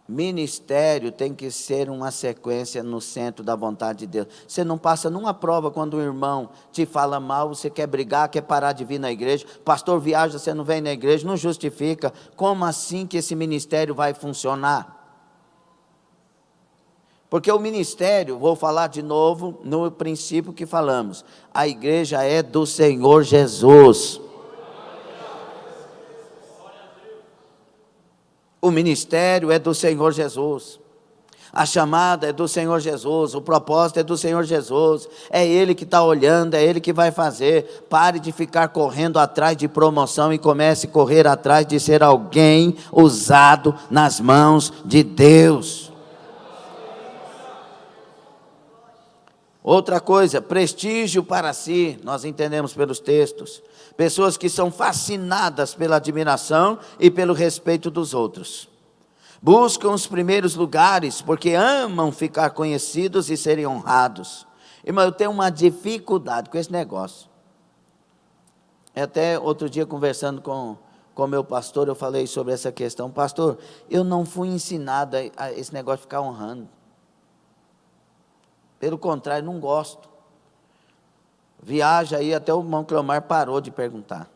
ministério tem que ser uma sequência no centro da vontade de Deus. Você não passa numa prova quando um irmão te fala mal, você quer brigar, quer parar de vir na igreja, pastor viaja, você não vem na igreja, não justifica. Como assim que esse ministério vai funcionar? Porque o ministério, vou falar de novo no princípio que falamos, a igreja é do Senhor Jesus. O ministério é do Senhor Jesus. A chamada é do Senhor Jesus, o propósito é do Senhor Jesus. É Ele que está olhando, é Ele que vai fazer. Pare de ficar correndo atrás de promoção e comece a correr atrás de ser alguém usado nas mãos de Deus. Outra coisa, prestígio para si, nós entendemos pelos textos. Pessoas que são fascinadas pela admiração e pelo respeito dos outros. Buscam os primeiros lugares porque amam ficar conhecidos e serem honrados. Irmão, eu tenho uma dificuldade com esse negócio. Até outro dia, conversando com meu pastor, eu falei sobre essa questão. Pastor, eu não fui ensinado a esse negócio de ficar honrando. Pelo contrário, não gosto. Viaja aí, até o irmão Cleomar parou de perguntar.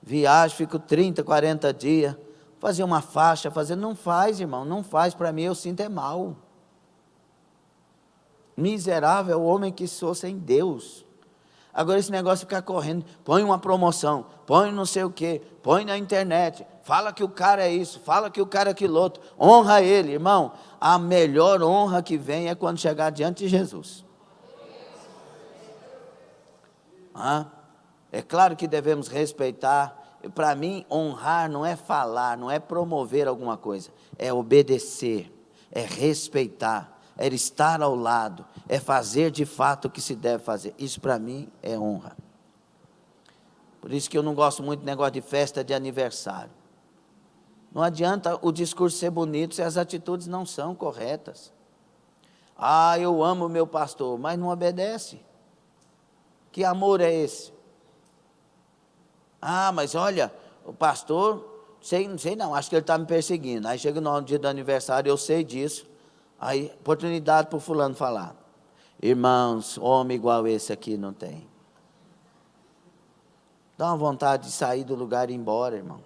Viajo, fico 30, 40 dias, fazer uma faixa, não faz, irmão, não faz, para mim eu sinto é mal. Miserável é o homem que sou sem Deus. Agora esse negócio de ficar correndo, põe uma promoção, põe não sei o quê, põe na internet, fala que o cara é isso, fala que o cara é aquilo outro, honra ele, irmão. A melhor honra que vem é quando chegar diante de Jesus. É claro que devemos respeitar. Para mim, honrar não é falar, não é promover alguma coisa, é obedecer, é respeitar, é estar ao lado, é fazer de fato o que se deve fazer. Isso para mim é honra. Por isso que eu não gosto muito do negócio de festa de aniversário. Não adianta o discurso ser bonito se as atitudes não são corretas. Eu amo o meu pastor, mas não obedece. Que amor é esse? Mas olha, o pastor, não sei não, acho que ele está me perseguindo. Aí chega no dia do aniversário, eu sei disso. Aí, oportunidade para o fulano falar. Irmãos, homem igual esse aqui não tem. Dá uma vontade de sair do lugar e ir embora, irmão.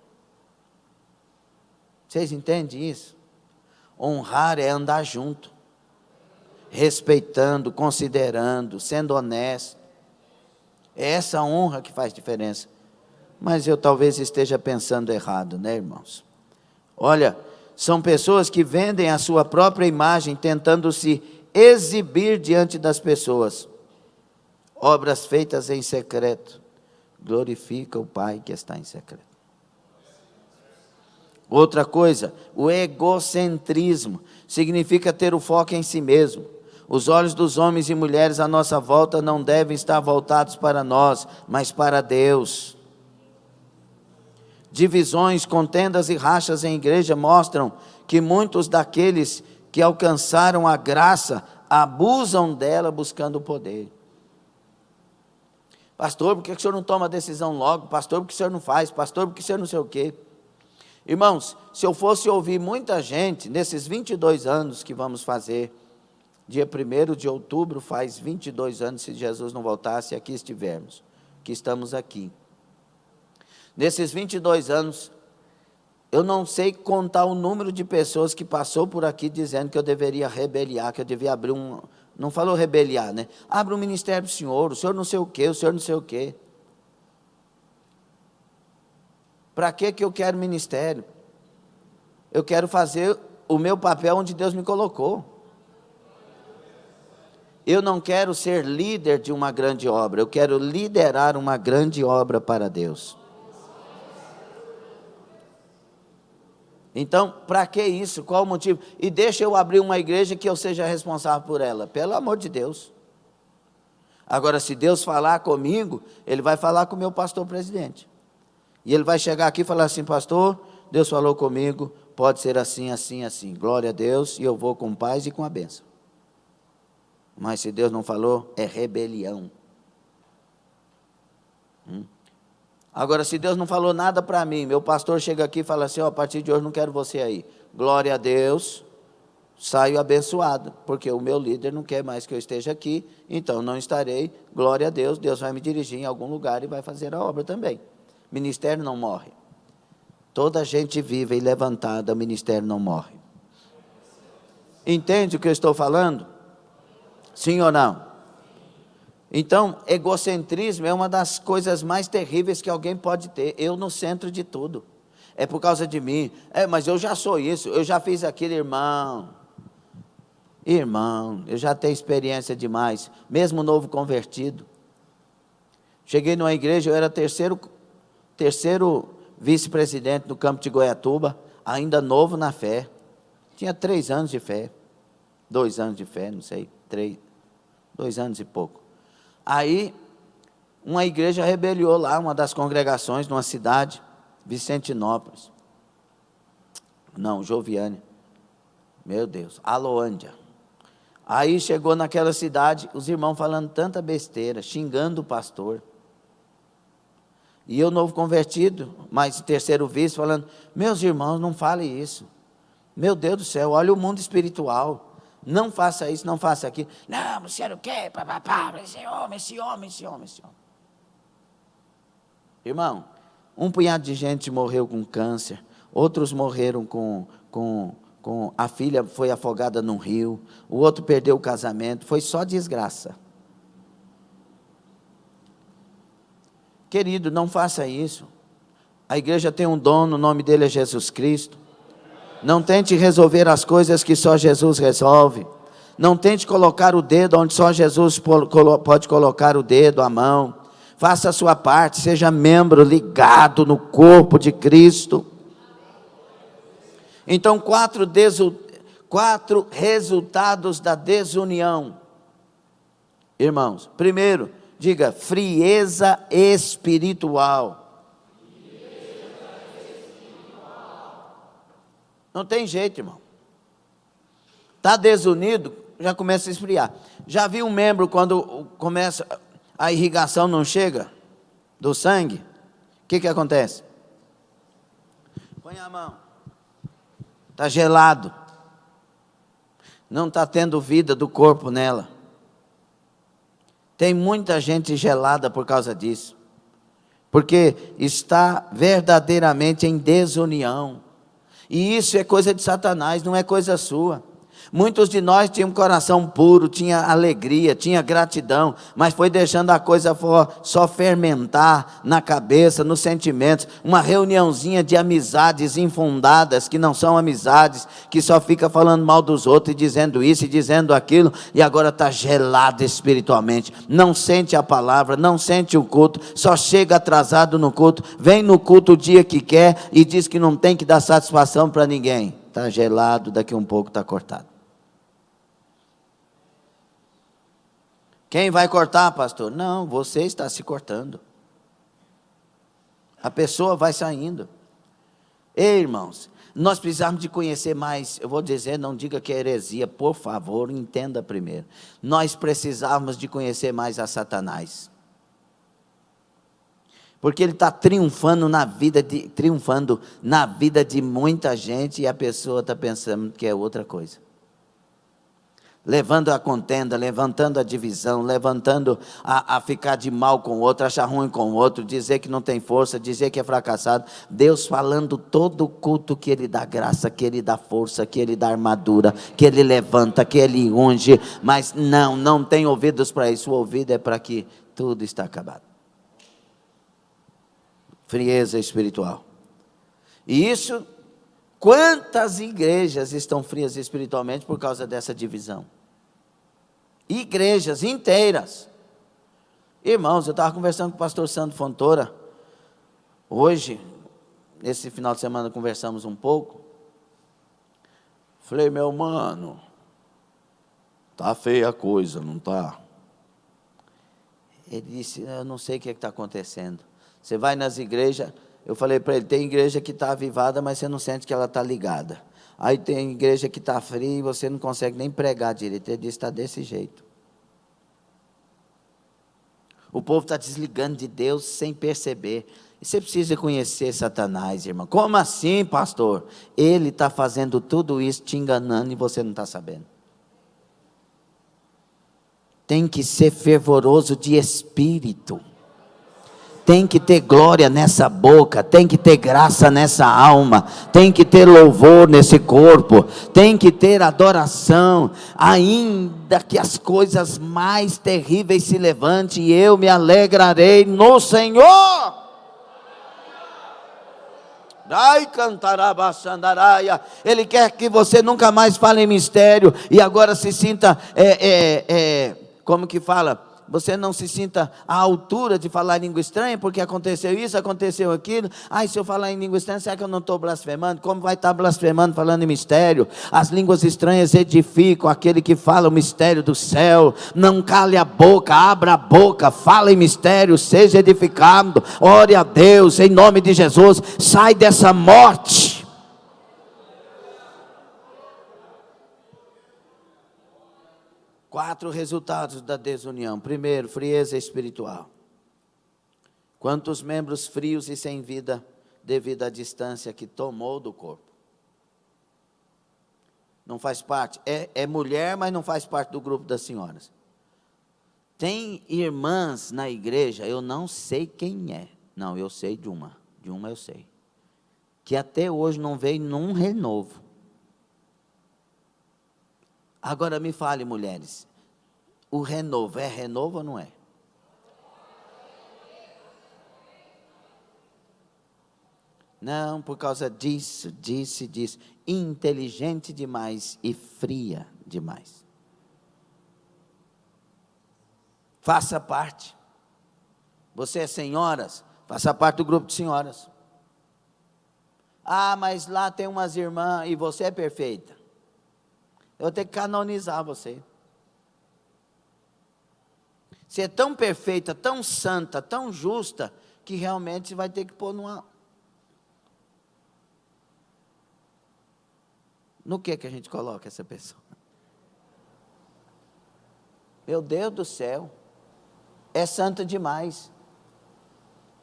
Vocês entendem isso? Honrar é andar junto, respeitando, considerando, sendo honesto. É essa honra que faz diferença. Mas eu talvez esteja pensando errado, né, irmãos? Olha, são pessoas que vendem a sua própria imagem, tentando se exibir diante das pessoas. Obras feitas em secreto, glorifica o Pai que está em secreto. Outra coisa, o egocentrismo, significa ter o foco em si mesmo. Os olhos dos homens e mulheres à nossa volta não devem estar voltados para nós, mas para Deus. Divisões, contendas e rachas em igreja mostram que muitos daqueles que alcançaram a graça abusam dela buscando o poder. Pastor, por que o senhor não toma a decisão logo? Pastor, por que o senhor não faz? Pastor, por que o senhor não sei o quê? Irmãos, se eu fosse ouvir muita gente, nesses 22 anos que vamos fazer, dia 1º de outubro, faz 22 anos, se Jesus não voltasse, aqui estivermos, que estamos aqui. Nesses 22 anos, eu não sei contar o número de pessoas que passou por aqui dizendo que eu deveria rebeliar, que eu devia abrir não falou rebeliar, né? Abre um ministério para o senhor não sei o quê, o senhor não sei o quê. Para que eu quero ministério? Eu quero fazer o meu papel onde Deus me colocou. Eu não quero ser líder de uma grande obra, eu quero liderar uma grande obra para Deus. Então, para que isso? Qual o motivo? E deixa eu abrir uma igreja que eu seja responsável por ela. Pelo amor de Deus. Agora, se Deus falar comigo, Ele vai falar com o meu pastor presidente. E ele vai chegar aqui e falar assim: pastor, Deus falou comigo, pode ser assim, assim, assim. Glória a Deus, e eu vou com paz e com a bênção. Mas se Deus não falou, é rebelião. Agora, se Deus não falou nada para mim, meu pastor chega aqui e fala assim: a partir de hoje não quero você aí. Glória a Deus, saio abençoado, porque o meu líder não quer mais que eu esteja aqui, então não estarei. Glória a Deus, Deus vai me dirigir em algum lugar e vai fazer a obra também. Ministério não morre. Toda gente viva e levantada, o ministério não morre. Entende o que eu estou falando? Sim ou não? Então, egocentrismo é uma das coisas mais terríveis que alguém pode ter. Eu no centro de tudo. É por causa de mim. Mas eu já sou isso, eu já fiz aquilo, irmão. Irmão, eu já tenho experiência demais. Mesmo novo convertido. Cheguei numa igreja, eu era terceiro vice-presidente do campo de Goiatuba, ainda novo na fé. Tinha 3 anos de fé. 2 anos de fé, não sei, 3. 2 anos e pouco. Aí, uma igreja rebeliou lá, uma das congregações, numa cidade, Vicentinópolis. Não, Joviane. Meu Deus, Aloândia. Aí chegou naquela cidade, os irmãos falando tanta besteira, xingando o pastor. E eu, novo convertido, mas terceiro vice, falando, meus irmãos, não fale isso. Meu Deus do céu, olha o mundo espiritual. Não faça isso, não faça aquilo. Não, você era o quê? Esse homem. Irmão, um punhado de gente morreu com câncer, outros morreram a filha foi afogada num rio, o outro perdeu o casamento, foi só desgraça. Querido, não faça isso. A igreja tem um dono, o nome dele é Jesus Cristo. Não tente resolver as coisas que só Jesus resolve. Não tente colocar o dedo onde só Jesus pode colocar o dedo, a mão. Faça a sua parte, seja membro ligado no corpo de Cristo. Então, 4 resultados da desunião. Irmãos, primeiro, diga, frieza espiritual. Não tem jeito, irmão. Está desunido, já começa a esfriar. Já viu um membro quando começa, a irrigação não chega do sangue? O que acontece? Põe a mão. Está gelado. Não está tendo vida do corpo nela. Tem muita gente gelada por causa disso. Porque está verdadeiramente em desunião. E isso é coisa de Satanás, não é coisa sua. Muitos de nós tinham um coração puro, tinha alegria, tinha gratidão, mas foi deixando a coisa só fermentar na cabeça, nos sentimentos, uma reuniãozinha de amizades infundadas, que não são amizades, que só fica falando mal dos outros e dizendo isso e dizendo aquilo, e agora está gelado espiritualmente, não sente a palavra, não sente o culto, só chega atrasado no culto, vem no culto o dia que quer e diz que não tem que dar satisfação para ninguém. Está gelado, daqui um pouco está cortado. Quem vai cortar, pastor? Não, você está se cortando. A pessoa vai saindo. Ei, irmãos, nós precisamos de conhecer mais. Eu vou dizer, não diga que é heresia, por favor, entenda primeiro. Nós precisamos de conhecer mais a Satanás. Porque ele está triunfando na vida de muita gente e a pessoa está pensando que é outra coisa. Levando a contenda, levantando a divisão, levantando a ficar de mal com o outro, achar ruim com o outro, dizer que não tem força, dizer que é fracassado. Deus falando todo o culto que Ele dá graça, que Ele dá força, que Ele dá armadura, que Ele levanta, que Ele unge. Mas não tem ouvidos para isso, o ouvido é para que tudo está acabado. Frieza espiritual. E isso, quantas igrejas estão frias espiritualmente por causa dessa divisão? Igrejas inteiras. Irmãos, eu estava conversando com o pastor Sandro Fontoura. Hoje, esse final de semana, conversamos um pouco. Falei, meu mano, tá feia a coisa, não tá? Ele disse, eu não sei o que está acontecendo. Você vai nas igrejas, eu falei para ele, tem igreja que está avivada, mas você não sente que ela está ligada. Aí tem igreja que está fria e você não consegue nem pregar direito. Ele disse, está desse jeito. O povo está desligando de Deus sem perceber. E você precisa conhecer Satanás, irmão. Como assim, pastor? Ele está fazendo tudo isso, te enganando e você não está sabendo. Tem que ser fervoroso de espírito. Tem que ter glória nessa boca, tem que ter graça nessa alma, tem que ter louvor nesse corpo, tem que ter adoração, ainda que as coisas mais terríveis se levantem, eu me alegrarei no Senhor. Ai, cantarabasandaraia. Ele quer que você nunca mais fale em mistério, e agora se sinta, como que fala? você não se sinta à altura de falar língua estranha, porque aconteceu isso, aconteceu aquilo. Ai, se eu falar em língua estranha, será que eu não estou blasfemando? Como vai estar blasfemando falando em mistério? As línguas estranhas edificam aquele que fala o mistério do céu. Não cale a boca, abra a boca, fala em mistério, seja edificado. Ore a Deus, em nome de Jesus, sai dessa morte. Quatro resultados da desunião. Primeiro, frieza espiritual. Quantos membros frios e sem vida devido à distância que tomou do corpo? Não faz parte. É mulher, mas não faz parte do grupo das senhoras. Tem irmãs na igreja, eu não sei quem é. Não, eu sei de uma. De uma eu sei. Que até hoje não veio num renovo. Agora me fale, mulheres, o renovo é renovo ou não é? Não, por causa disso, inteligente demais e fria demais. Faça parte. Você é senhoras, faça parte do grupo de senhoras. Ah, mas lá tem umas irmãs e você é perfeita. Eu vou ter que canonizar você. Você é tão perfeita, tão santa, tão justa, que realmente você vai ter que pôr numa... No que a gente coloca essa pessoa? Meu Deus do céu, é santa demais.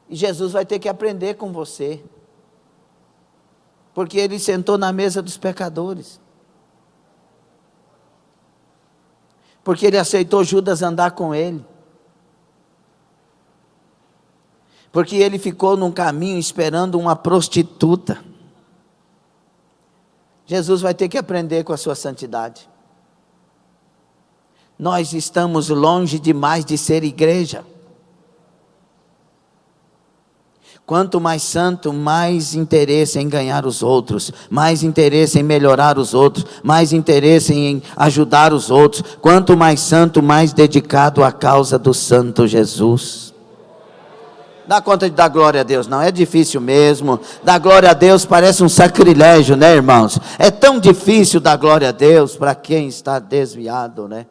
E Jesus vai ter que aprender com você. Porque ele sentou na mesa dos pecadores. Porque ele aceitou Judas andar com ele. Porque ele ficou num caminho esperando uma prostituta. Jesus vai ter que aprender com a sua santidade. Nós estamos longe demais de ser igreja. Quanto mais santo, mais interesse em ganhar os outros, mais interesse em melhorar os outros, mais interesse em ajudar os outros. Quanto mais santo, mais dedicado à causa do Santo Jesus. Dá conta de dar glória a Deus? Não, é difícil mesmo. Dar glória a Deus parece um sacrilégio, né, irmãos? É tão difícil dar glória a Deus para quem está desviado, né?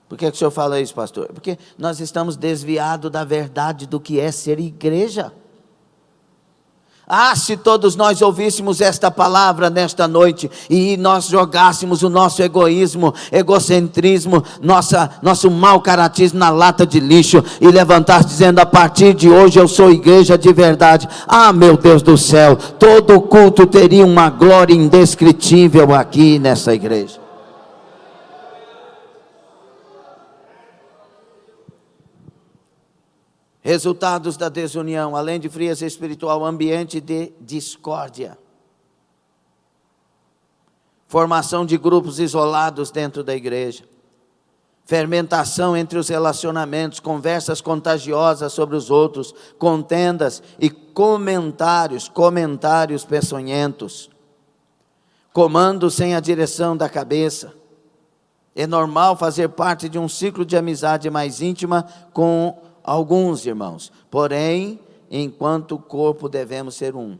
Por que o senhor fala isso, pastor? Porque nós estamos desviados da verdade do que é ser igreja. Ah, se todos nós ouvíssemos esta palavra nesta noite, e nós jogássemos o nosso egoísmo, egocentrismo, nosso mau caratismo na lata de lixo, e levantasse dizendo, a partir de hoje eu sou igreja de verdade. Ah, meu Deus do céu, todo culto teria uma glória indescritível aqui nessa igreja. Resultados da desunião, além de frieza espiritual, ambiente de discórdia. Formação de grupos isolados dentro da igreja. Fermentação entre os relacionamentos, conversas contagiosas sobre os outros, contendas e comentários peçonhentos. Comando sem a direção da cabeça. É normal fazer parte de um ciclo de amizade mais íntima com alguns irmãos, porém, enquanto corpo devemos ser um.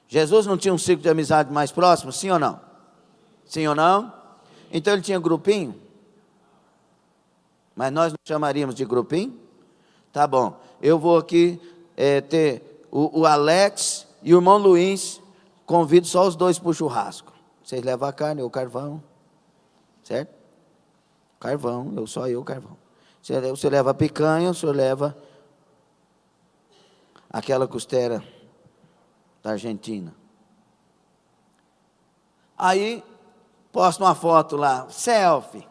Jesus não tinha um ciclo de amizade mais próximo, sim ou não? Sim ou não? Então ele tinha grupinho? Mas nós não chamaríamos de grupinho? Tá bom, eu vou aqui ter o Alex e o irmão Luiz, convido só os dois para o churrasco. Vocês levam a carne ou o carvão, certo? Carvão, só eu carvão. Você leva a picanha, o senhor leva aquela costela da Argentina. Aí, posto uma foto lá, selfie.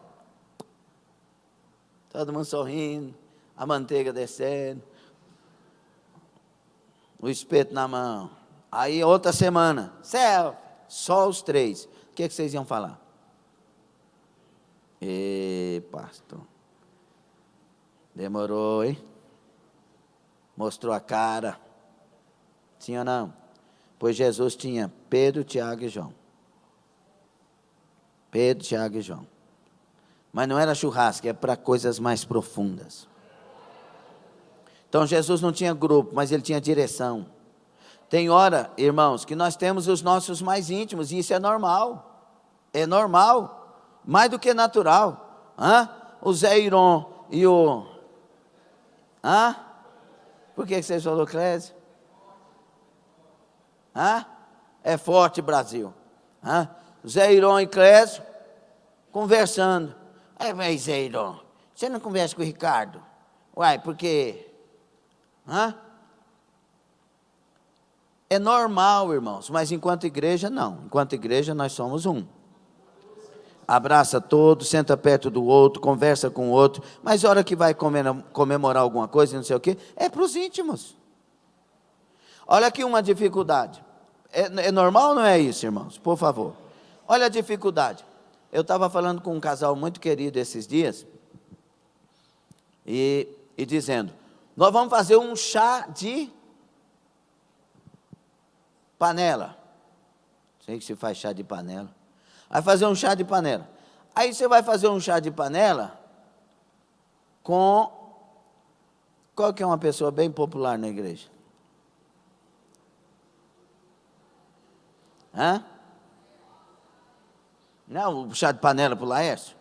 Todo mundo sorrindo, a manteiga descendo, o espeto na mão. Aí, outra semana, selfie, só os três. O que vocês iam falar? Pastor. Demorou, hein? Mostrou a cara. Sim ou não? Pois Jesus tinha Pedro, Tiago e João. Pedro, Tiago e João. Mas não era churrasco, é para coisas mais profundas. Então Jesus não tinha grupo, mas ele tinha direção. Tem hora, irmãos, que nós temos os nossos mais íntimos, e isso é normal. É normal, mais do que natural. O Zé Iron e o... Por que você falou, Clésio? É forte, Brasil. Zé Iron e Clésio conversando. Mas Zé Iron, você não conversa com o Ricardo? Uai, porque... É normal, irmãos, mas enquanto igreja, não. Enquanto igreja, nós somos um. Abraça todos, senta perto do outro, conversa com o outro, mas a hora que vai comemorar alguma coisa, não sei o quê, é para os íntimos. Olha aqui uma dificuldade. É normal ou não é isso, irmãos? Por favor. Olha a dificuldade. Eu estava falando com um casal muito querido esses dias, e dizendo, nós vamos fazer um chá de panela. Sei que se faz chá de panela. Vai fazer um chá de panela. Aí você vai fazer um chá de panela com... Qual que é uma pessoa bem popular na igreja? Não, o chá de panela para o Laércio?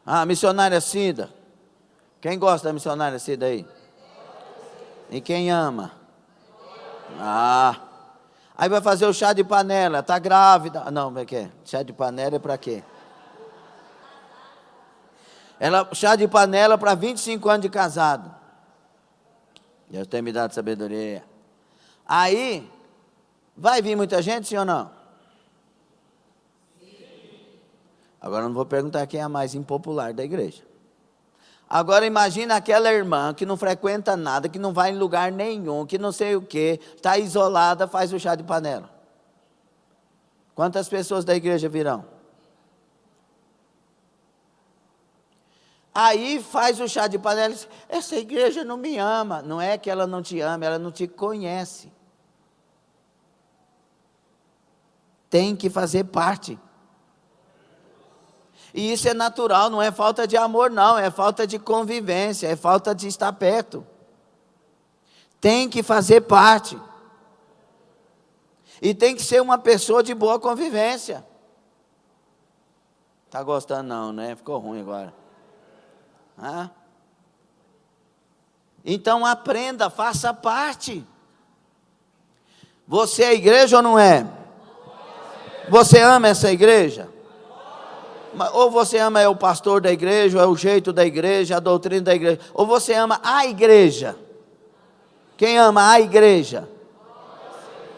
A missionária Cida. Quem gosta da missionária Cida aí? E quem ama? Aí vai fazer o chá de panela, está grávida. Não, como é que é? Chá de panela é para quê? Chá de panela para 25 anos de casado. Deus tem me dado sabedoria. Aí, vai vir muita gente, sim ou não? Agora eu não vou perguntar quem é a mais impopular da igreja. Agora imagina aquela irmã que não frequenta nada, que não vai em lugar nenhum, que não sei o que, está isolada, faz o chá de panela. Quantas pessoas da igreja virão? Aí faz o chá de panela e diz, essa igreja não me ama. Não é que ela não te ama, ela não te conhece. Tem que fazer parte. E isso é natural, não é falta de amor não, é falta de convivência, é falta de estar perto. Tem que fazer parte. E tem que ser uma pessoa de boa convivência. Está gostando não, né? Ficou ruim agora. Então aprenda, faça parte. Você é igreja ou não é? Você ama essa igreja? Ou você ama o pastor da igreja, ou é o jeito da igreja, a doutrina da igreja, ou você ama a igreja? Quem ama a igreja?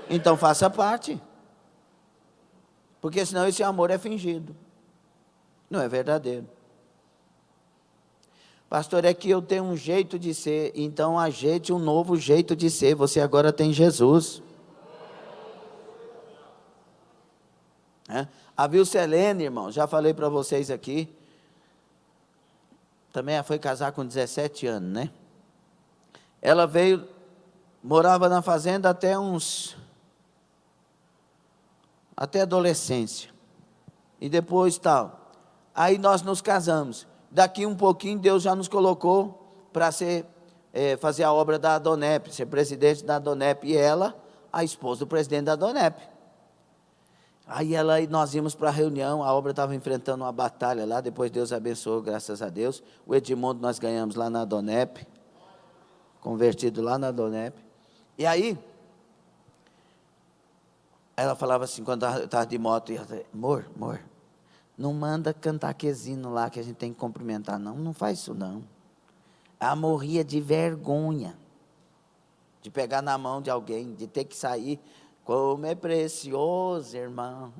Então faça parte, porque senão esse amor é fingido, não é verdadeiro. Pastor, é que eu tenho um jeito de ser, então ajeite um novo jeito de ser, você agora tem Jesus. A Vilcelene, irmão, já falei para vocês aqui, também foi casar com 17 anos, né? Ela veio, morava na fazenda até adolescência, e depois tal, aí nós nos casamos, daqui um pouquinho Deus já nos colocou para fazer a obra da Adonep, ser presidente da Adonep, e ela, a esposa do presidente da Adonep. Aí nós íamos para a reunião, a obra estava enfrentando uma batalha lá, depois Deus abençoou, graças a Deus. O Edmundo nós ganhamos lá na Adonep, convertido lá na Adonep. E aí, ela falava assim, quando eu estava de moto, amor, não manda cantar quesino lá que a gente tem que cumprimentar, não faz isso não. Ela morria de vergonha, de pegar na mão de alguém, de ter que sair. Como é precioso, irmão.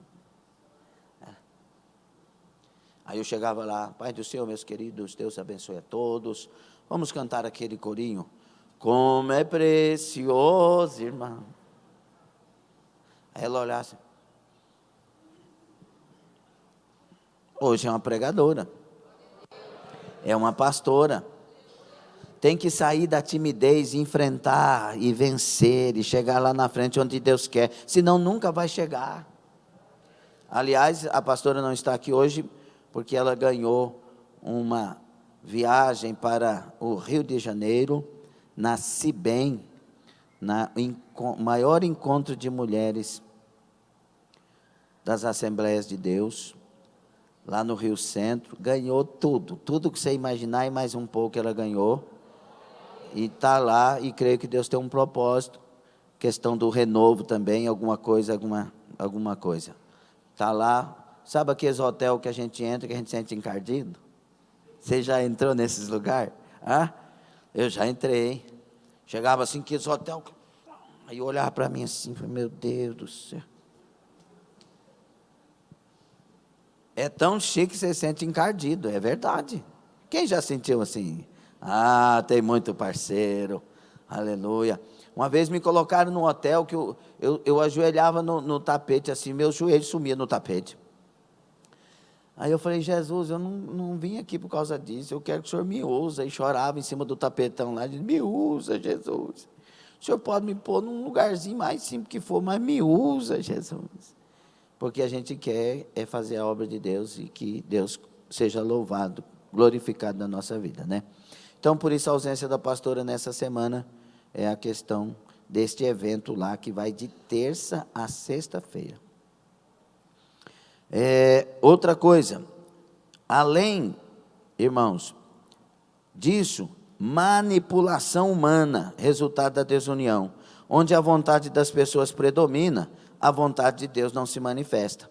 Aí eu chegava lá, Pai do Senhor, meus queridos, Deus abençoe a todos. Vamos cantar aquele corinho. Como é precioso, irmão. Aí ela olhasse. Hoje é uma pregadora. É uma pastora. Tem que sair da timidez, enfrentar e vencer, e chegar lá na frente onde Deus quer, senão nunca vai chegar. Aliás, a pastora não está aqui hoje porque ela ganhou uma viagem para o Rio de Janeiro, na CIBEM, maior encontro de mulheres das Assembleias de Deus, lá no Rio Centro. Ganhou tudo que você imaginar e mais um pouco ela ganhou. E está lá, e creio que Deus tem um propósito, questão do renovo também, alguma coisa. Está lá, sabe aqueles hotéis que a gente entra, que a gente sente encardido? Você já entrou nesses lugares? Eu já entrei. Chegava assim, aqueles hotéis, aí eu olhava para mim assim, falei, meu Deus do céu. É tão chique que você sente encardido, é verdade. Quem já sentiu assim? Tem muito parceiro, aleluia. Uma vez me colocaram num hotel que eu ajoelhava no tapete assim, meu joelho sumia no tapete. Aí eu falei, Jesus, eu não vim aqui por causa disso, eu quero que o Senhor me use. E chorava em cima do tapetão lá, dizia, me usa, Jesus. O Senhor pode me pôr num lugarzinho mais simples que for, mas me usa, Jesus. Porque a gente quer fazer a obra de Deus e que Deus seja louvado, glorificado na nossa vida, né? Então, por isso a ausência da pastora nessa semana é a questão deste evento lá, que vai de terça a sexta-feira. Outra coisa, além, irmãos, disso, manipulação humana, resultado da desunião, onde a vontade das pessoas predomina, a vontade de Deus não se manifesta.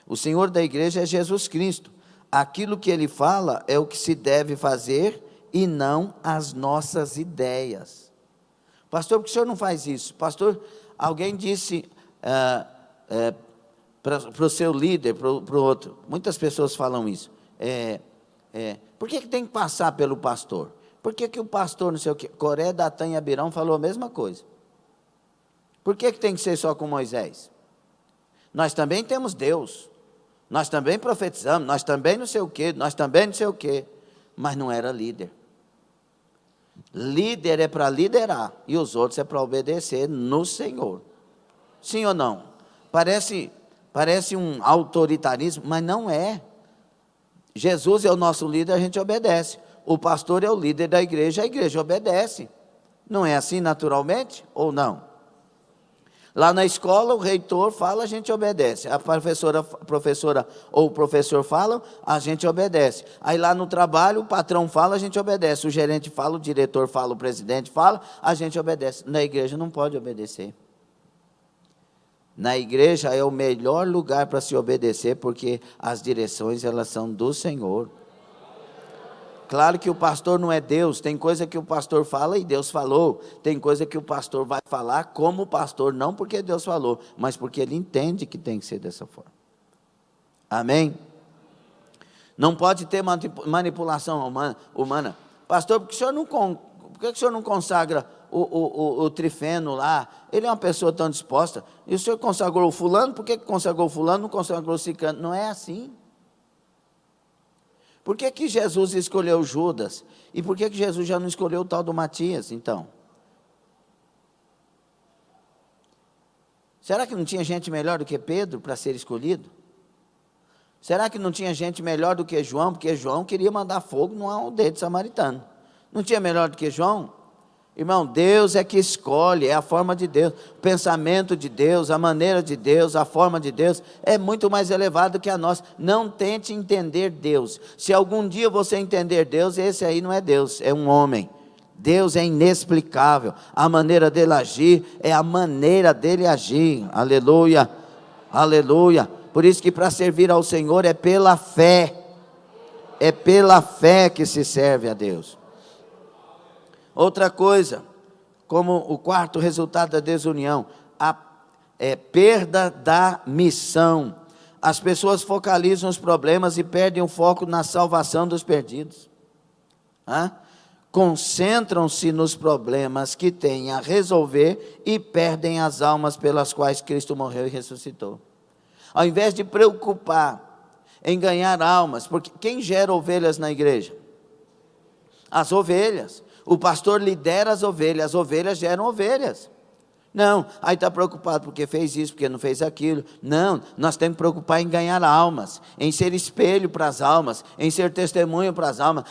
O Senhor da igreja é Jesus Cristo. Aquilo que Ele fala é o que se deve fazer e não as nossas ideias. Pastor, por que o senhor não faz isso? Pastor, alguém disse para o seu líder, para o outro, muitas pessoas falam isso, por que tem que passar pelo pastor? Por que o pastor, não sei o quê, Coré, Datã e Abirão falou a mesma coisa? Por que tem que ser só com Moisés? Nós também temos Deus, nós também profetizamos, nós também não sei o quê, mas não era líder. Líder é para liderar, e os outros é para obedecer no Senhor. Sim ou não? Parece um autoritarismo, mas não é. Jesus é o nosso líder, a gente obedece. O pastor é o líder da igreja, a igreja obedece. Não é assim naturalmente ou não? Lá na escola, o reitor fala, a gente obedece. A professora ou o professor falam, a gente obedece. Aí lá no trabalho, o patrão fala, a gente obedece. O gerente fala, o diretor fala, o presidente fala, a gente obedece. Na igreja não pode obedecer. Na igreja é o melhor lugar para se obedecer, porque as direções, elas são do Senhor. Claro que o pastor não é Deus, tem coisa que o pastor fala e Deus falou, tem coisa que o pastor vai falar como pastor, não porque Deus falou, mas porque ele entende que tem que ser dessa forma. Amém? Não pode ter manipulação humana. Pastor, por que o senhor não consagra o Trifeno lá? Ele é uma pessoa tão disposta, e o senhor consagrou o fulano, por que consagrou o fulano, não consagrou o ciclano? Não é assim. Por que Jesus escolheu Judas? E por que Jesus já não escolheu o tal do Matias, então? Será que não tinha gente melhor do que Pedro para ser escolhido? Será que não tinha gente melhor do que João? Porque João queria mandar fogo numa aldeia de samaritano. Não tinha melhor do que João? Irmão, Deus é que escolhe, é a forma de Deus, o pensamento de Deus, a maneira de Deus, a forma de Deus, é muito mais elevado que a nossa. Não tente entender Deus. Se algum dia você entender Deus, esse aí não é Deus, é um homem. Deus é inexplicável, a maneira dele agir, é a maneira dele agir, aleluia, aleluia. Por isso que para servir ao Senhor é pela fé que se serve a Deus. Outra coisa, como o quarto resultado da desunião, a perda da missão. As pessoas focalizam os problemas e perdem o foco na salvação dos perdidos. Concentram-se nos problemas que têm a resolver e perdem as almas pelas quais Cristo morreu e ressuscitou. Ao invés de preocupar em ganhar almas, porque quem gera ovelhas na igreja? As ovelhas. O pastor lidera as ovelhas geram ovelhas. Não, aí está preocupado porque fez isso, porque não fez aquilo. Não, nós temos que preocupar em ganhar almas, em ser espelho para as almas, em ser testemunho para as almas.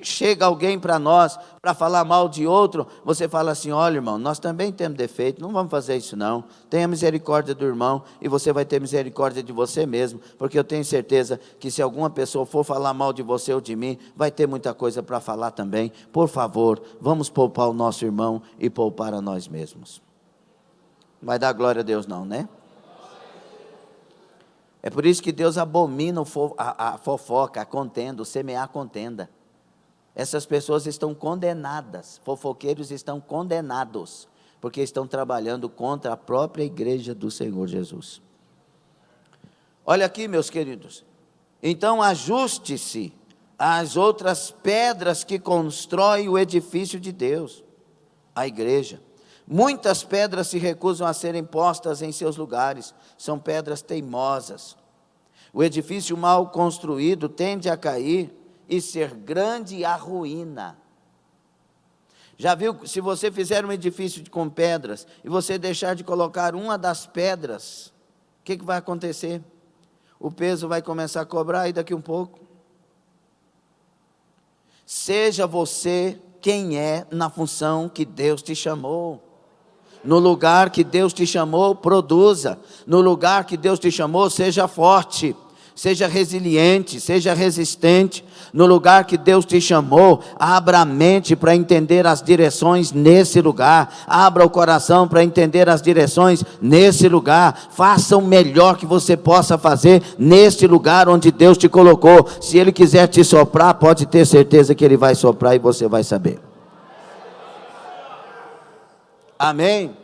Chega alguém para nós para falar mal de outro, você fala assim: olha, irmão, nós também temos defeito, não vamos fazer isso não. Tenha misericórdia do irmão e você vai ter misericórdia de você mesmo, porque eu tenho certeza que se alguma pessoa for falar mal de você ou de mim, vai ter muita coisa para falar também. Por favor, vamos poupar o nosso irmão e poupar a nós mesmos. Vai dar glória a Deus não, né? É por isso que Deus abomina a fofoca, a contenda, o semear contenda. Essas pessoas estão condenadas, fofoqueiros estão condenados, porque estão trabalhando contra a própria igreja do Senhor Jesus. Olha aqui, meus queridos, então ajuste-se às outras pedras que constroem o edifício de Deus, a igreja. Muitas pedras se recusam a serem postas em seus lugares, são pedras teimosas. O edifício mal construído tende a cair e ser grande a ruína. Já viu, se você fizer um edifício com pedras, e você deixar de colocar uma das pedras, o que vai acontecer? O peso vai começar a cobrar aí daqui um pouco. Seja você quem é na função que Deus te chamou. No lugar que Deus te chamou, produza. No lugar que Deus te chamou, seja forte, seja resiliente, seja resistente. No lugar que Deus te chamou, abra a mente para entender as direções nesse lugar. Abra o coração para entender as direções nesse lugar. Faça o melhor que você possa fazer neste lugar onde Deus te colocou. Se Ele quiser te soprar, pode ter certeza que Ele vai soprar e você vai saber. Amém?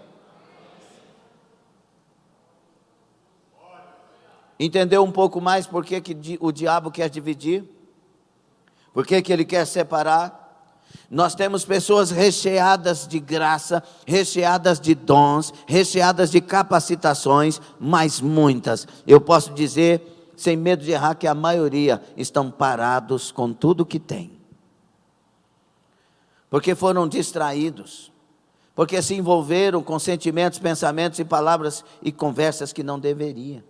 Entendeu um pouco mais por que o diabo quer dividir? Por que ele quer separar? Nós temos pessoas recheadas de graça, recheadas de dons, recheadas de capacitações, mas muitas, eu posso dizer, sem medo de errar, que a maioria estão parados com tudo que tem. Porque foram distraídos, porque se envolveram com sentimentos, pensamentos e palavras e conversas que não deveriam.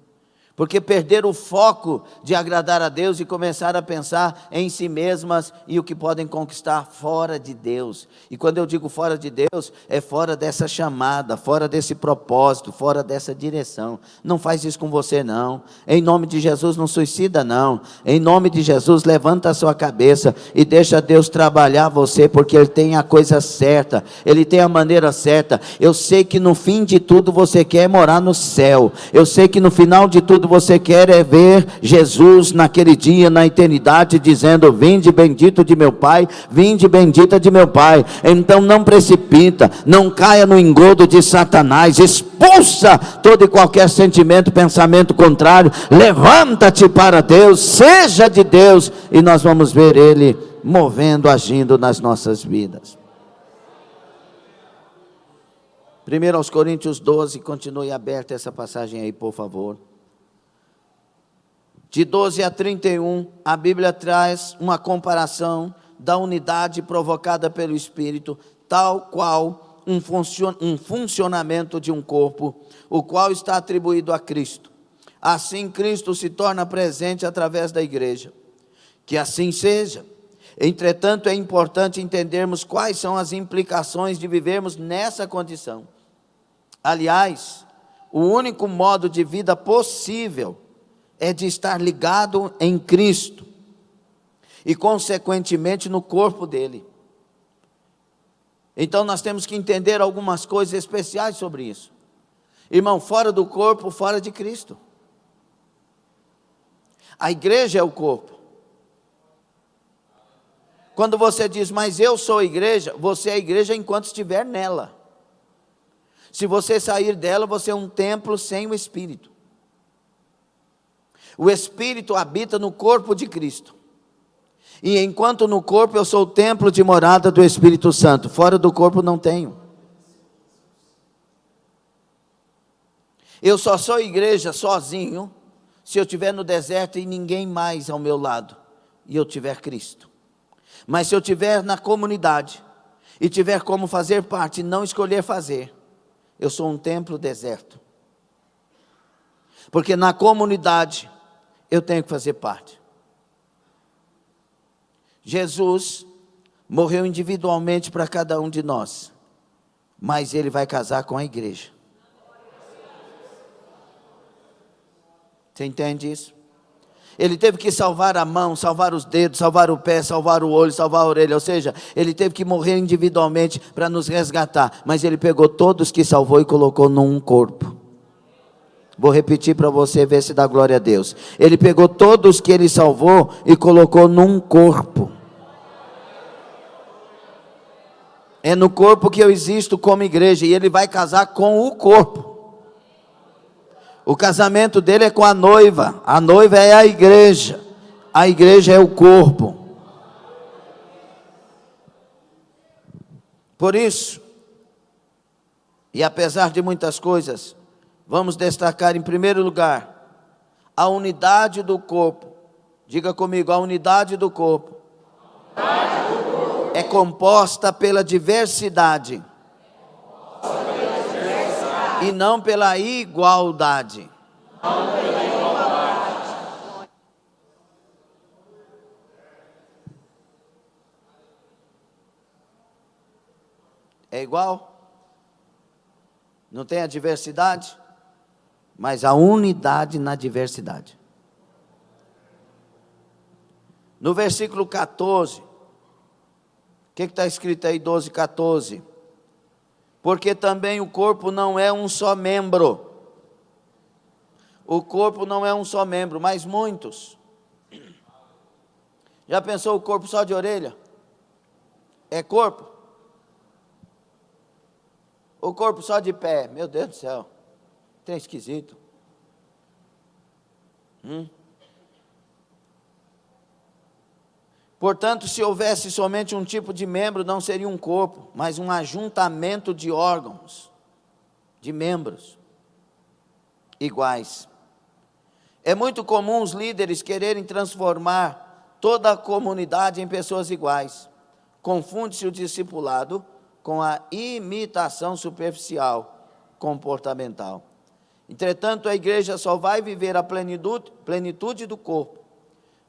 Porque perderam o foco de agradar a Deus e começaram a pensar em si mesmas e o que podem conquistar fora de Deus. E quando eu digo fora de Deus, é fora dessa chamada, fora desse propósito, fora dessa direção. Não faz isso com você não. Em nome de Jesus, não suicida não. Em nome de Jesus, levanta a sua cabeça e deixa Deus trabalhar você, porque Ele tem a coisa certa, Ele tem a maneira certa. Eu sei que no fim de tudo você quer morar no céu. Eu sei que no final de tudo você quer é ver Jesus naquele dia, na eternidade, dizendo: vinde bendito de meu Pai, vinde bendita de meu Pai. Então não precipita, não caia no engodo de Satanás, expulsa todo e qualquer sentimento, pensamento contrário, levanta-te para Deus, seja de Deus, e nós vamos ver Ele movendo, agindo nas nossas vidas. 1 Coríntios 12, continue aberta essa passagem aí, por favor. De 12 a 31, a Bíblia traz uma comparação da unidade provocada pelo Espírito, tal qual um funcionamento de um corpo, o qual está atribuído a Cristo. Assim, Cristo se torna presente através da igreja. Que assim seja. Entretanto, é importante entendermos quais são as implicações de vivermos nessa condição. Aliás, o único modo de vida possível é de estar ligado em Cristo e consequentemente no corpo dele. Então nós temos que entender algumas coisas especiais sobre isso. Irmão, fora do corpo, fora de Cristo. A igreja é o corpo. Quando você diz: mas eu sou a igreja, você é a igreja enquanto estiver nela. Se você sair dela, você é um templo sem o Espírito. O Espírito habita no corpo de Cristo. E enquanto no corpo eu sou o templo de morada do Espírito Santo, fora do corpo não tenho. Eu só sou igreja sozinho se eu estiver no deserto e ninguém mais ao meu lado, e eu tiver Cristo. Mas se eu estiver na comunidade e tiver como fazer parte e não escolher fazer, eu sou um templo deserto. Porque na comunidade eu tenho que fazer parte. Jesus morreu individualmente para cada um de nós, mas Ele vai casar com a igreja. Você entende isso? Ele teve que salvar a mão, salvar os dedos, salvar o pé, salvar o olho, salvar a orelha. Ou seja, Ele teve que morrer individualmente para nos resgatar. Mas Ele pegou todos que salvou e colocou num corpo. Vou repetir para você ver se dá glória a Deus. Ele pegou todos que Ele salvou e colocou num corpo. É no corpo que eu existo como igreja. E Ele vai casar com o corpo. O casamento dele é com a noiva é a igreja é o corpo. Por isso, e apesar de muitas coisas, vamos destacar em primeiro lugar, a unidade do corpo. Diga comigo, a unidade do corpo. É composta pela diversidade. E não pela igualdade. É igual? Não tem a diversidade? Mas a unidade na diversidade. No versículo 14, o que está escrito aí, 12, 14? Porque também o corpo não é um só membro. O corpo não é um só membro, mas muitos. Já pensou o corpo só de orelha? É corpo? O corpo só de pé, meu Deus do céu, tem esquisito. Portanto, se houvesse somente um tipo de membro, não seria um corpo, mas um ajuntamento de órgãos, de membros iguais. É muito comum os líderes quererem transformar toda a comunidade em pessoas iguais. Confunde-se o discipulado com a imitação superficial, comportamental. Entretanto, a igreja só vai viver a plenitude do corpo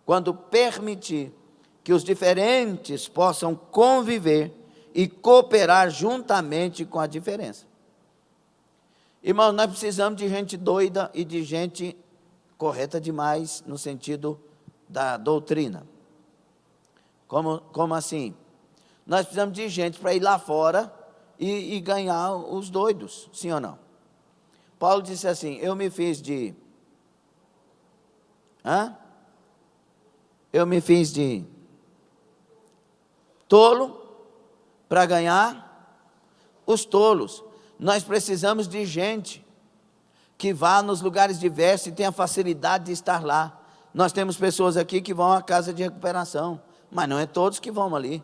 quando permitir que os diferentes possam conviver e cooperar juntamente com a diferença. Irmãos, nós precisamos de gente doida e de gente correta demais no sentido da doutrina. Como assim? Nós precisamos de gente para ir lá fora e ganhar os doidos, sim ou não? Paulo disse assim, eu me fiz de tolo para ganhar os tolos. Nós precisamos de gente que vá nos lugares diversos e tenha facilidade de estar lá. Nós temos pessoas aqui que vão à casa de recuperação, mas não é todos que vão ali.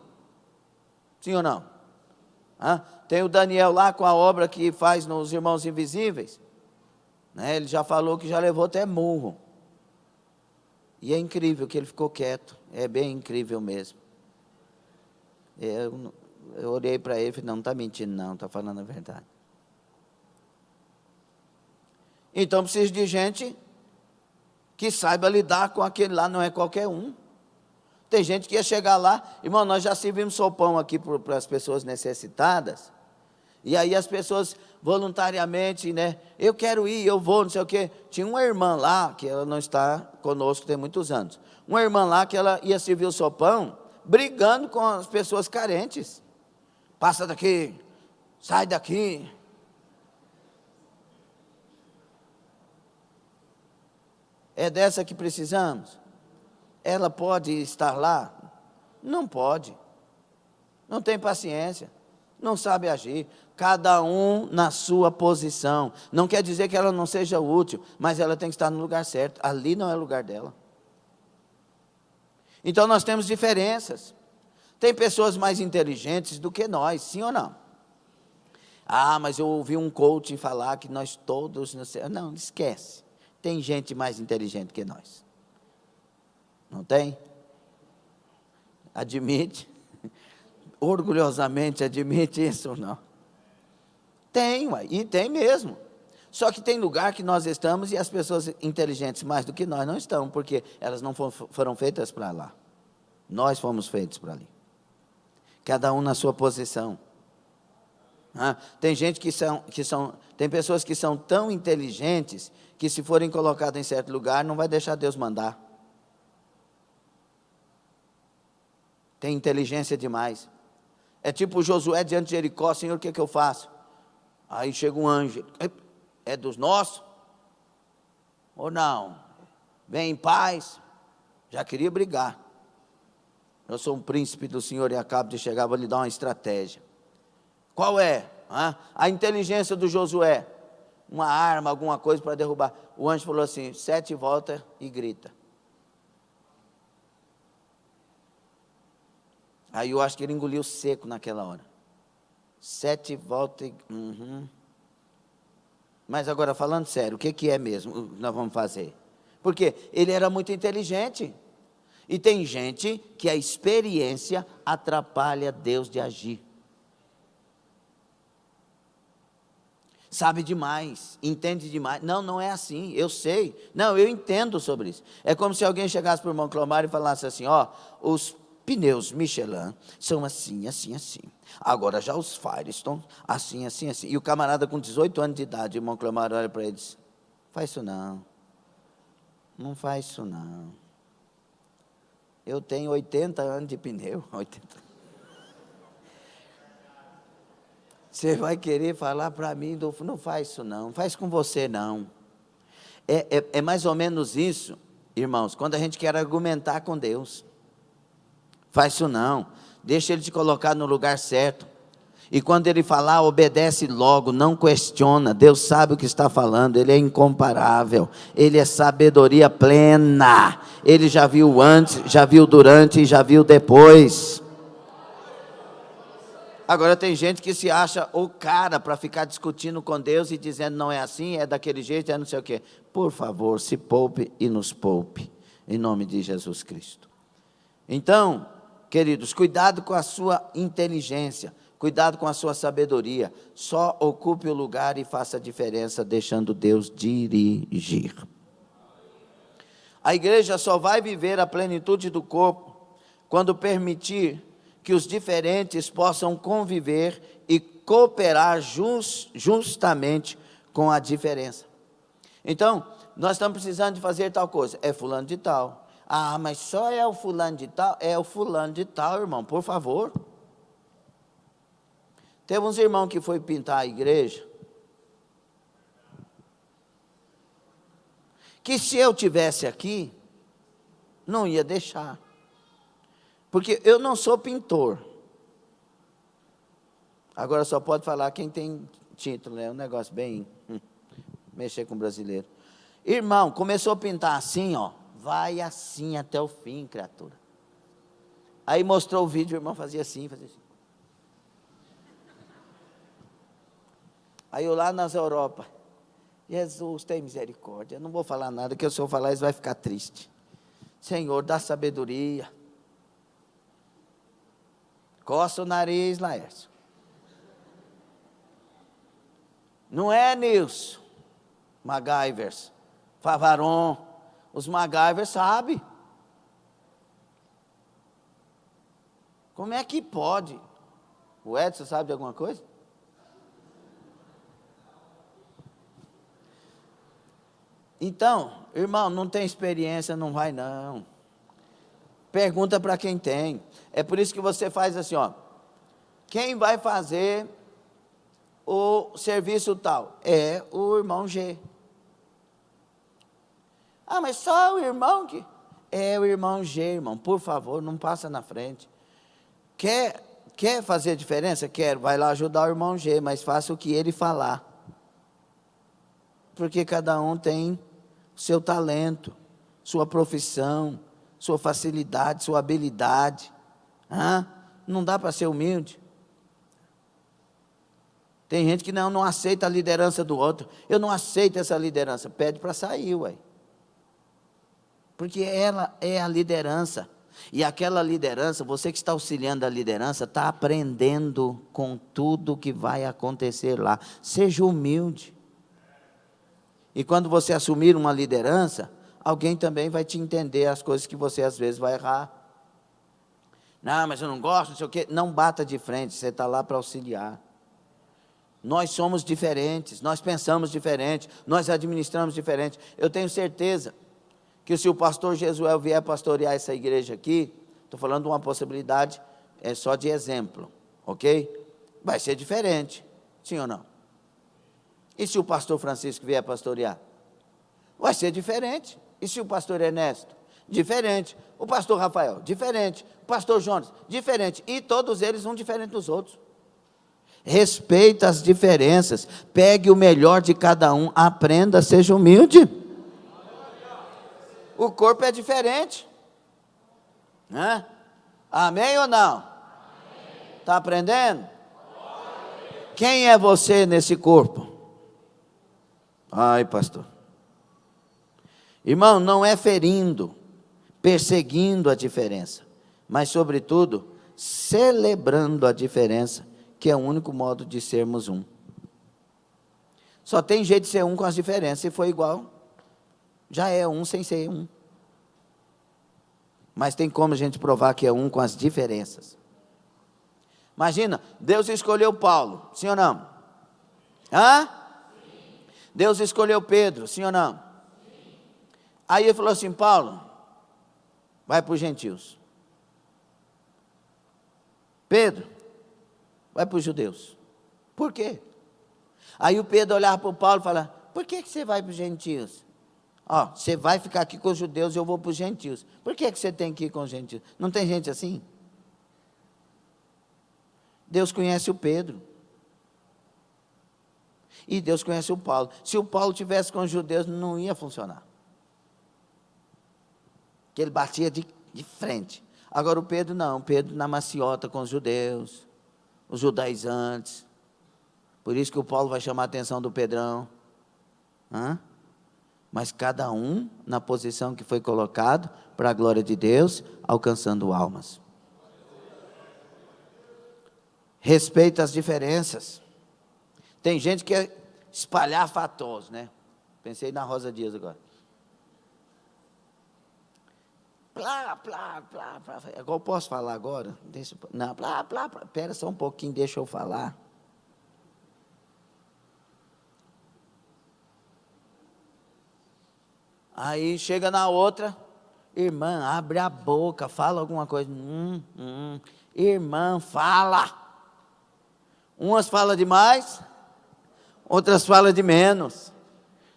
Sim ou não? Tem o Daniel lá com a obra que faz nos Irmãos Invisíveis, né? Ele já falou que já levou até murro. E é incrível que ele ficou quieto, é bem incrível mesmo. Eu olhei para ele e falei, não está mentindo não, está falando a verdade. Então precisa de gente que saiba lidar com aquele lá, não é qualquer um. Tem gente que ia chegar lá, irmão, nós já servimos sopão aqui para as pessoas necessitadas, e aí as pessoas voluntariamente, né, eu quero ir, eu vou, não sei o quê. Tinha uma irmã lá, que ela não está conosco tem muitos anos, uma irmã lá que ela ia servir o sopão, brigando com as pessoas carentes. Passa daqui, sai daqui. É dessa que precisamos? Ela pode estar lá? Não pode. Não tem paciência. Não sabe agir. Cada um na sua posição. Não quer dizer que ela não seja útil, mas ela tem que estar no lugar certo. Ali não é o lugar dela. Então nós temos diferenças. Tem pessoas mais inteligentes do que nós, sim ou não? Mas eu ouvi um coach falar que nós todos... Não, esquece. Tem gente mais inteligente que nós. Não tem? Admite. Orgulhosamente admite isso ou não? Tem, ué, e tem mesmo. Só que tem lugar que nós estamos e as pessoas inteligentes mais do que nós não estão, porque elas não foram feitas para lá. Nós fomos feitos para ali. Cada um na sua posição. Tem gente tem pessoas que são tão inteligentes que se forem colocadas em certo lugar, não vai deixar Deus mandar. Tem inteligência demais. É tipo Josué diante de Jericó: Senhor, o que eu faço? Aí chega um anjo: é dos nossos? Ou não? Vem em paz. Já queria brigar. Eu sou um príncipe do Senhor e acabo de chegar, vou lhe dar uma estratégia. Qual é? A inteligência do Josué. Uma arma, alguma coisa para derrubar. O anjo falou assim: 7 volta e grita. Aí eu acho que ele engoliu seco naquela hora. 7 volta e... Mas agora, falando sério, o que é mesmo que nós vamos fazer? Porque ele era muito inteligente. E tem gente que a experiência atrapalha Deus de agir. Sabe demais, entende demais. Não, não é assim, eu sei. Não, eu entendo sobre isso. É como se alguém chegasse para o irmão Clomar e falasse assim: os pneus Michelin são assim, assim, assim. Agora já os Firestone, assim, assim, assim. E o camarada com 18 anos de idade, o irmão Clomar olha para ele e diz: faz isso não. Não faz isso não. Eu tenho 80 anos de pneu. 80. Você vai querer falar para mim: não faz isso não, faz com você não. É mais ou menos isso, irmãos, quando a gente quer argumentar com Deus. Faz isso não, deixa Ele te colocar no lugar certo. E quando Ele falar, obedece logo, não questiona. Deus sabe o que está falando, Ele é incomparável, Ele é sabedoria plena. Ele já viu antes, já viu durante e já viu depois. Agora tem gente que se acha o cara para ficar discutindo com Deus e dizendo: não é assim, é daquele jeito, é não sei o quê. Por favor, se poupe e nos poupe, em nome de Jesus Cristo. Então, queridos, cuidado com a sua inteligência, cuidado com a sua sabedoria. Só ocupe o lugar e faça a diferença, deixando Deus dirigir. A igreja só vai viver a plenitude do corpo quando permitir que os diferentes possam conviver e cooperar justamente com a diferença. Então, nós estamos precisando de fazer tal coisa. É fulano de tal. Mas só é o fulano de tal? É o fulano de tal, irmão, por favor. Teve uns irmãos que foi pintar a igreja, que se eu tivesse aqui, não ia deixar. Porque eu não sou pintor. Agora só pode falar quem tem título, é um negócio bem... mexer com brasileiro. Irmão, começou a pintar assim, vai assim até o fim, criatura. Aí mostrou o vídeo, o irmão fazia assim, fazia assim. Aí eu lá nas Europa, Jesus, tem misericórdia, eu não vou falar nada, que se eu falar, isso vai ficar triste. Senhor, dá sabedoria. Coça o nariz, Laércio. Não é, Nilson? MacGyvers, Favaron, os MacGyvers sabem. Como é que pode? O Edson sabe de alguma coisa? Então, irmão, não tem experiência, não vai não. Pergunta para quem tem. É por isso que você faz assim, quem vai fazer o serviço tal? É o irmão G. Mas só o irmão que... É o irmão G, irmão, por favor, não passa na frente. Quer fazer diferença? Quero, vai lá ajudar o irmão G, mas faça o que ele falar. Porque cada um tem seu talento, sua profissão, sua facilidade, sua habilidade. Não dá para ser humilde. Tem gente que não aceita a liderança do outro. Eu não aceito essa liderança. Pede para sair, ué. Porque ela é a liderança. E aquela liderança, você que está auxiliando a liderança, está aprendendo com tudo que vai acontecer lá. Seja humilde. E quando você assumir uma liderança, alguém também vai te entender as coisas que você às vezes vai errar. Não, mas eu não gosto, não sei o quê. Não bata de frente, você está lá para auxiliar. Nós somos diferentes, nós pensamos diferente, nós administramos diferente. Eu tenho certeza que se o pastor Jesuel vier pastorear essa igreja aqui, estou falando de uma possibilidade, é só de exemplo, ok? Vai ser diferente, sim ou não? E se o pastor Francisco vier pastorear? Vai ser diferente. E se o pastor Ernesto? Diferente. O pastor Rafael? Diferente. O pastor Jonas? Diferente. E todos eles um diferente dos outros. Respeita as diferenças, pegue o melhor de cada um, aprenda, seja humilde. O corpo é diferente, né? Amém ou não? Está aprendendo? Quem é você nesse corpo? Ai, pastor. Irmão, não é ferindo, perseguindo a diferença, mas sobretudo, celebrando a diferença, que é o único modo de sermos um. Só tem jeito de ser um com as diferenças. Se for igual, já é um sem ser um. Mas tem como a gente provar que é um com as diferenças. Imagina, Deus escolheu Paulo, sim ou não? Hã? Deus escolheu Pedro, sim ou não? Sim. Aí ele falou assim, Paulo, vai para os gentios. Pedro, vai para os judeus. Por quê? Aí o Pedro olhava para o Paulo e falava, por que você vai para os gentios? Ó, você vai ficar aqui com os judeus, eu vou para os gentios. Por que você tem que ir com os gentios? Não tem gente assim? Deus conhece o Pedro. E Deus conhece o Paulo. Se o Paulo tivesse com os judeus, não ia funcionar. Porque ele batia de frente. Agora o Pedro não, o Pedro na maciota com os judeus, os judaizantes. Por isso que o Paulo vai chamar a atenção do Pedrão. Mas cada um na posição que foi colocado para a glória de Deus, alcançando almas. Respeita as diferenças. Tem gente que quer espalhar fatosos, né? Pensei na Rosa Dias agora. Plá, plá, plá, plá. Agora eu posso falar agora? Deixa, não, plá, plá, plá. Espera só um pouquinho, deixa eu falar. Aí chega na outra, irmã, abre a boca, fala alguma coisa. Irmã, fala. Umas falam demais, outras falam de menos.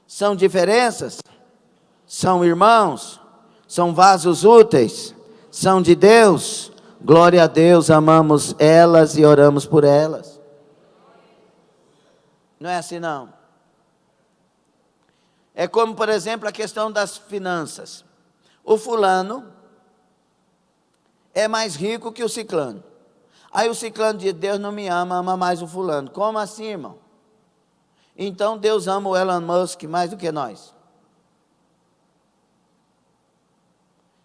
São diferenças? São irmãos? São vasos úteis? São de Deus? Glória a Deus, amamos elas e oramos por elas. Não é assim não? É como, por exemplo, a questão das finanças. O fulano é mais rico que o ciclano. Aí o ciclano diz, Deus não me ama, ama mais o fulano. Como assim, irmão? Então Deus ama o Elon Musk mais do que nós.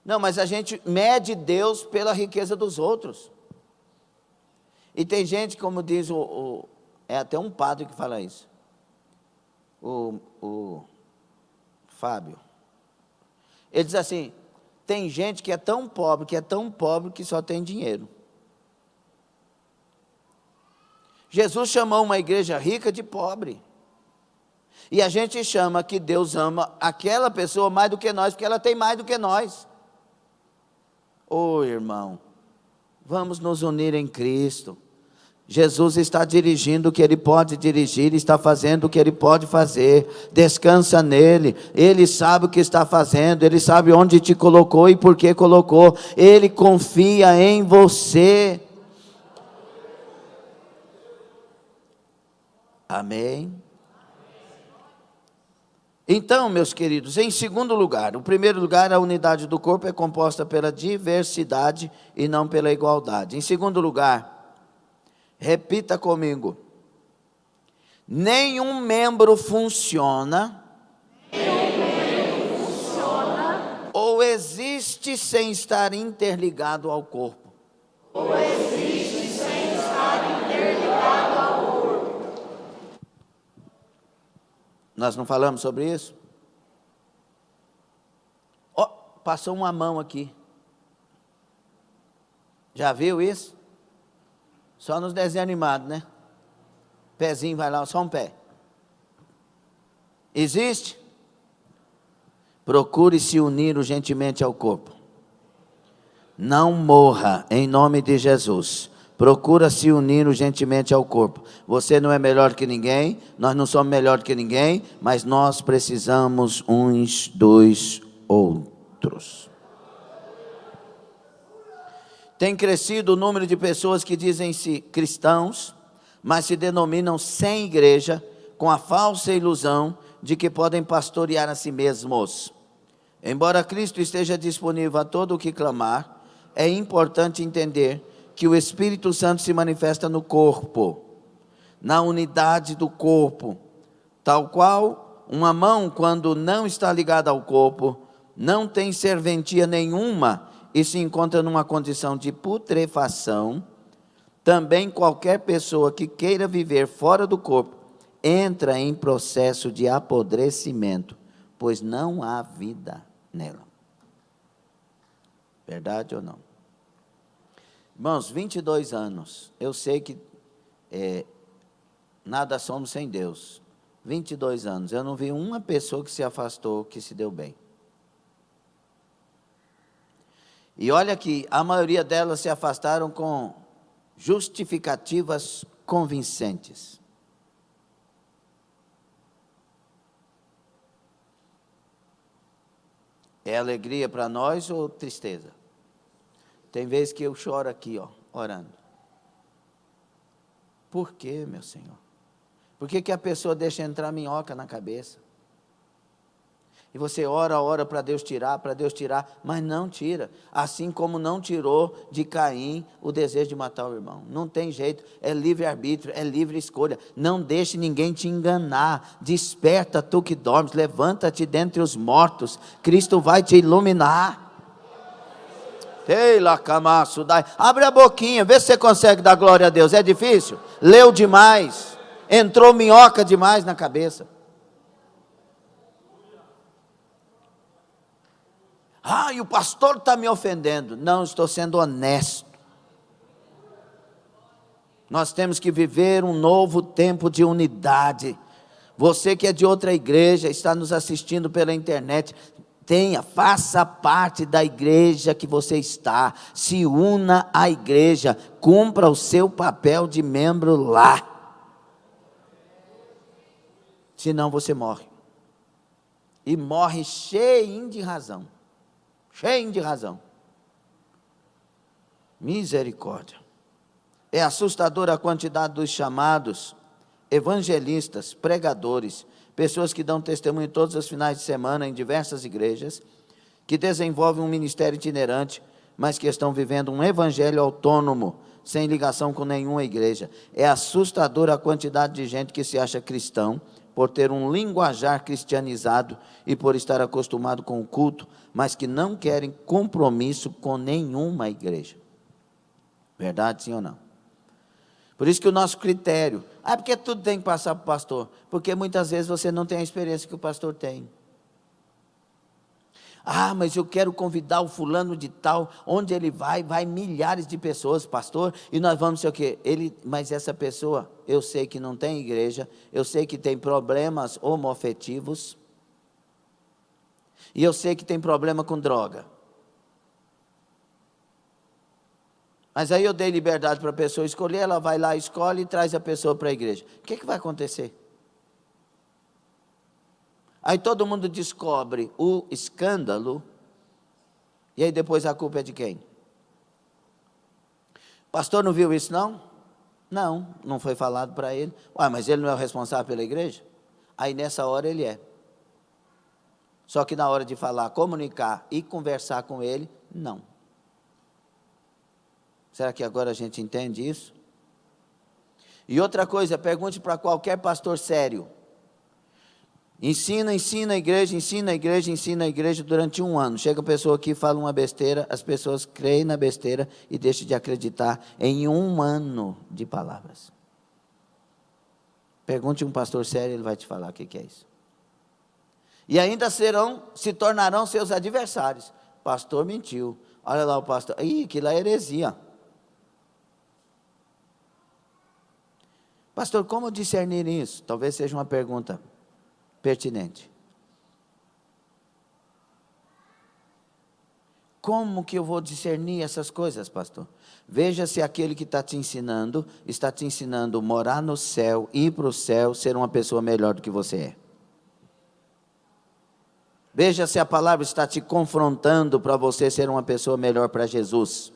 Não, mas a gente mede Deus pela riqueza dos outros. E tem gente, como diz é até um padre que fala isso. O Fábio. Ele diz assim, tem gente que é tão pobre que só tem dinheiro. Jesus chamou uma igreja rica de pobre. E a gente chama que Deus ama aquela pessoa mais do que nós, porque ela tem mais do que nós. Ô irmão, vamos nos unir em Cristo. Jesus está dirigindo o que Ele pode dirigir, está fazendo o que Ele pode fazer, descansa nele, Ele sabe o que está fazendo, Ele sabe onde te colocou e por que colocou, Ele confia em você. Amém? Então, meus queridos, em segundo lugar, o primeiro lugar, a unidade do corpo é composta pela diversidade e não pela igualdade. Em segundo lugar, repita comigo, nenhum membro funciona, ou existe sem estar interligado ao corpo. Ou existe sem estar interligado ao corpo. Nós não falamos sobre isso? Ó, passou uma mão aqui. Já viu isso? Só nos desenhos animados, né? Pezinho vai lá, só um pé. Existe? Procure se unir urgentemente ao corpo. Não morra, em nome de Jesus. Procura se unir urgentemente ao corpo. Você não é melhor que ninguém, nós não somos melhor que ninguém, mas nós precisamos uns dos outros. Tem crescido o número de pessoas que dizem-se cristãos, mas se denominam sem igreja, com a falsa ilusão de que podem pastorear a si mesmos. Embora Cristo esteja disponível a todo o que clamar, é importante entender que o Espírito Santo se manifesta no corpo, na unidade do corpo, tal qual uma mão, quando não está ligada ao corpo, não tem serventia nenhuma e se encontra numa condição de putrefação. Também qualquer pessoa que queira viver fora do corpo entra em processo de apodrecimento, pois não há vida nela. Verdade ou não? Irmãos, 22 anos, eu sei que nada somos sem Deus. 22 anos, eu não vi uma pessoa que se afastou, que se deu bem. E olha que a maioria delas se afastaram com justificativas convincentes. É alegria para nós ou tristeza? Tem vezes que eu choro aqui, ó, orando. Por quê, meu Senhor? Por que a pessoa deixa entrar minhoca na cabeça? E você ora para Deus tirar, mas não tira. Assim como não tirou de Caim o desejo de matar o irmão. Não tem jeito, é livre-arbítrio, é livre escolha. Não deixe ninguém te enganar. Desperta tu que dormes, levanta-te dentre os mortos. Cristo vai te iluminar. Ei, lacamaço, abre a boquinha, vê se você consegue dar glória a Deus. É difícil? Leu demais, entrou minhoca demais na cabeça. Ah, e o pastor está me ofendendo. Não, estou sendo honesto. Nós temos que viver um novo tempo de unidade. Você que é de outra igreja, está nos assistindo pela internet, faça parte da igreja que você está. Se una à igreja, cumpra o seu papel de membro lá. Senão você morre. E morre cheinho de razão. Cheio de razão. Misericórdia. É assustadora a quantidade dos chamados evangelistas, pregadores, pessoas que dão testemunho todos os finais de semana em diversas igrejas, que desenvolvem um ministério itinerante, mas que estão vivendo um evangelho autônomo, sem ligação com nenhuma igreja. É assustadora a quantidade de gente que se acha cristão, por ter um linguajar cristianizado e por estar acostumado com o culto, mas que não querem compromisso com nenhuma igreja. Verdade, sim ou não? Por isso que o nosso critério, porque tudo tem que passar para o pastor, porque muitas vezes você não tem a experiência que o pastor tem. Mas eu quero convidar o fulano de tal, onde ele vai milhares de pessoas, pastor, e nós vamos sei o quê? Mas essa pessoa, eu sei que não tem igreja, eu sei que tem problemas homoafetivos, e eu sei que tem problema com droga. Mas aí eu dei liberdade para a pessoa escolher, ela vai lá, escolhe e traz a pessoa para a igreja. O que vai acontecer? Aí todo mundo descobre o escândalo, e aí depois a culpa é de quem? O pastor não viu isso não? Não foi falado para ele. Mas ele não é o responsável pela igreja? Aí nessa hora ele é. Só que na hora de falar, comunicar e conversar com ele, não. Será que agora a gente entende isso? E outra coisa, pergunte para qualquer pastor sério. Ensina a igreja, ensina a igreja, ensina a igreja durante 1 ano. Chega a pessoa aqui, fala uma besteira, as pessoas creem na besteira e deixam de acreditar em 1 ano de palavras. Pergunte um pastor sério, ele vai te falar o que é isso. E ainda se tornarão seus adversários. Pastor mentiu. Olha lá o pastor. Ih, aquilo é heresia. Pastor, como discernir isso? Talvez seja uma pergunta pertinente. Como que eu vou discernir essas coisas, pastor? Veja se aquele que está te ensinando a morar no céu, ir para o céu, ser uma pessoa melhor do que você é. Veja se a palavra está te confrontando para você ser uma pessoa melhor para Jesus.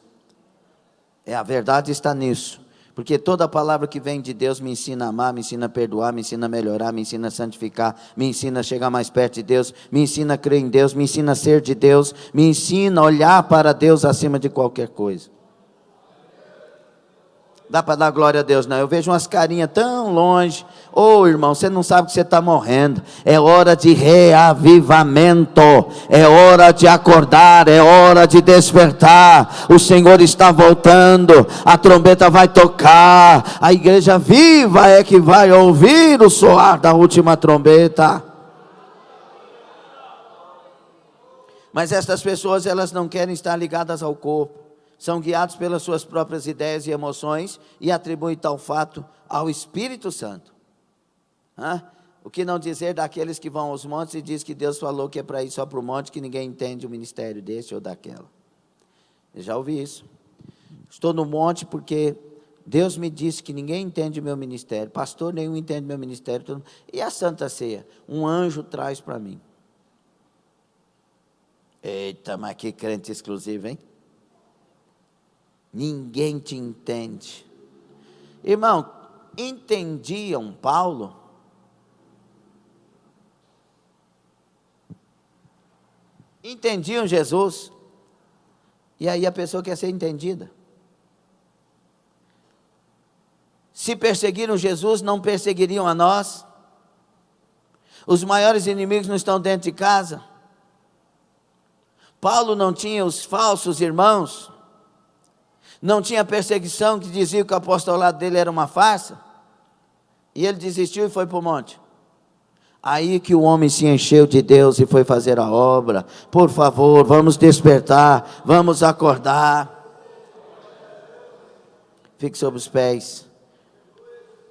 A verdade está nisso. Porque toda palavra que vem de Deus me ensina a amar, me ensina a perdoar, me ensina a melhorar, me ensina a santificar, me ensina a chegar mais perto de Deus, me ensina a crer em Deus, me ensina a ser de Deus, me ensina a olhar para Deus acima de qualquer coisa. Dá para dar glória a Deus, não? Eu vejo umas carinhas tão longe. Ô irmão, você não sabe que você está morrendo. É hora de reavivamento. É hora de acordar. É hora de despertar. O Senhor está voltando. A trombeta vai tocar. A igreja viva é que vai ouvir o soar da última trombeta. Mas essas pessoas, elas não querem estar ligadas ao corpo. São guiados pelas suas próprias ideias e emoções e atribuem tal fato ao Espírito Santo. O que não dizer daqueles que vão aos montes e diz que Deus falou que é para ir só para o monte, que ninguém entende o ministério desse ou daquela. Eu já ouvi isso. Estou no monte porque Deus me disse que ninguém entende o meu ministério. Pastor nenhum entende o meu ministério. E a Santa Ceia? Um anjo traz para mim. Eita, mas que crente exclusivo, hein? Ninguém te entende. Irmão, entendiam Paulo? Entendiam Jesus? E aí a pessoa quer ser entendida. Se perseguiram Jesus, não perseguiriam a nós? Os maiores inimigos não estão dentro de casa? Paulo não tinha os falsos irmãos? Não tinha perseguição que dizia que o apostolado dele era uma farsa? E ele desistiu e foi para o monte. Aí que o homem se encheu de Deus e foi fazer a obra. Por favor, vamos despertar, vamos acordar. Fique sobre os pés.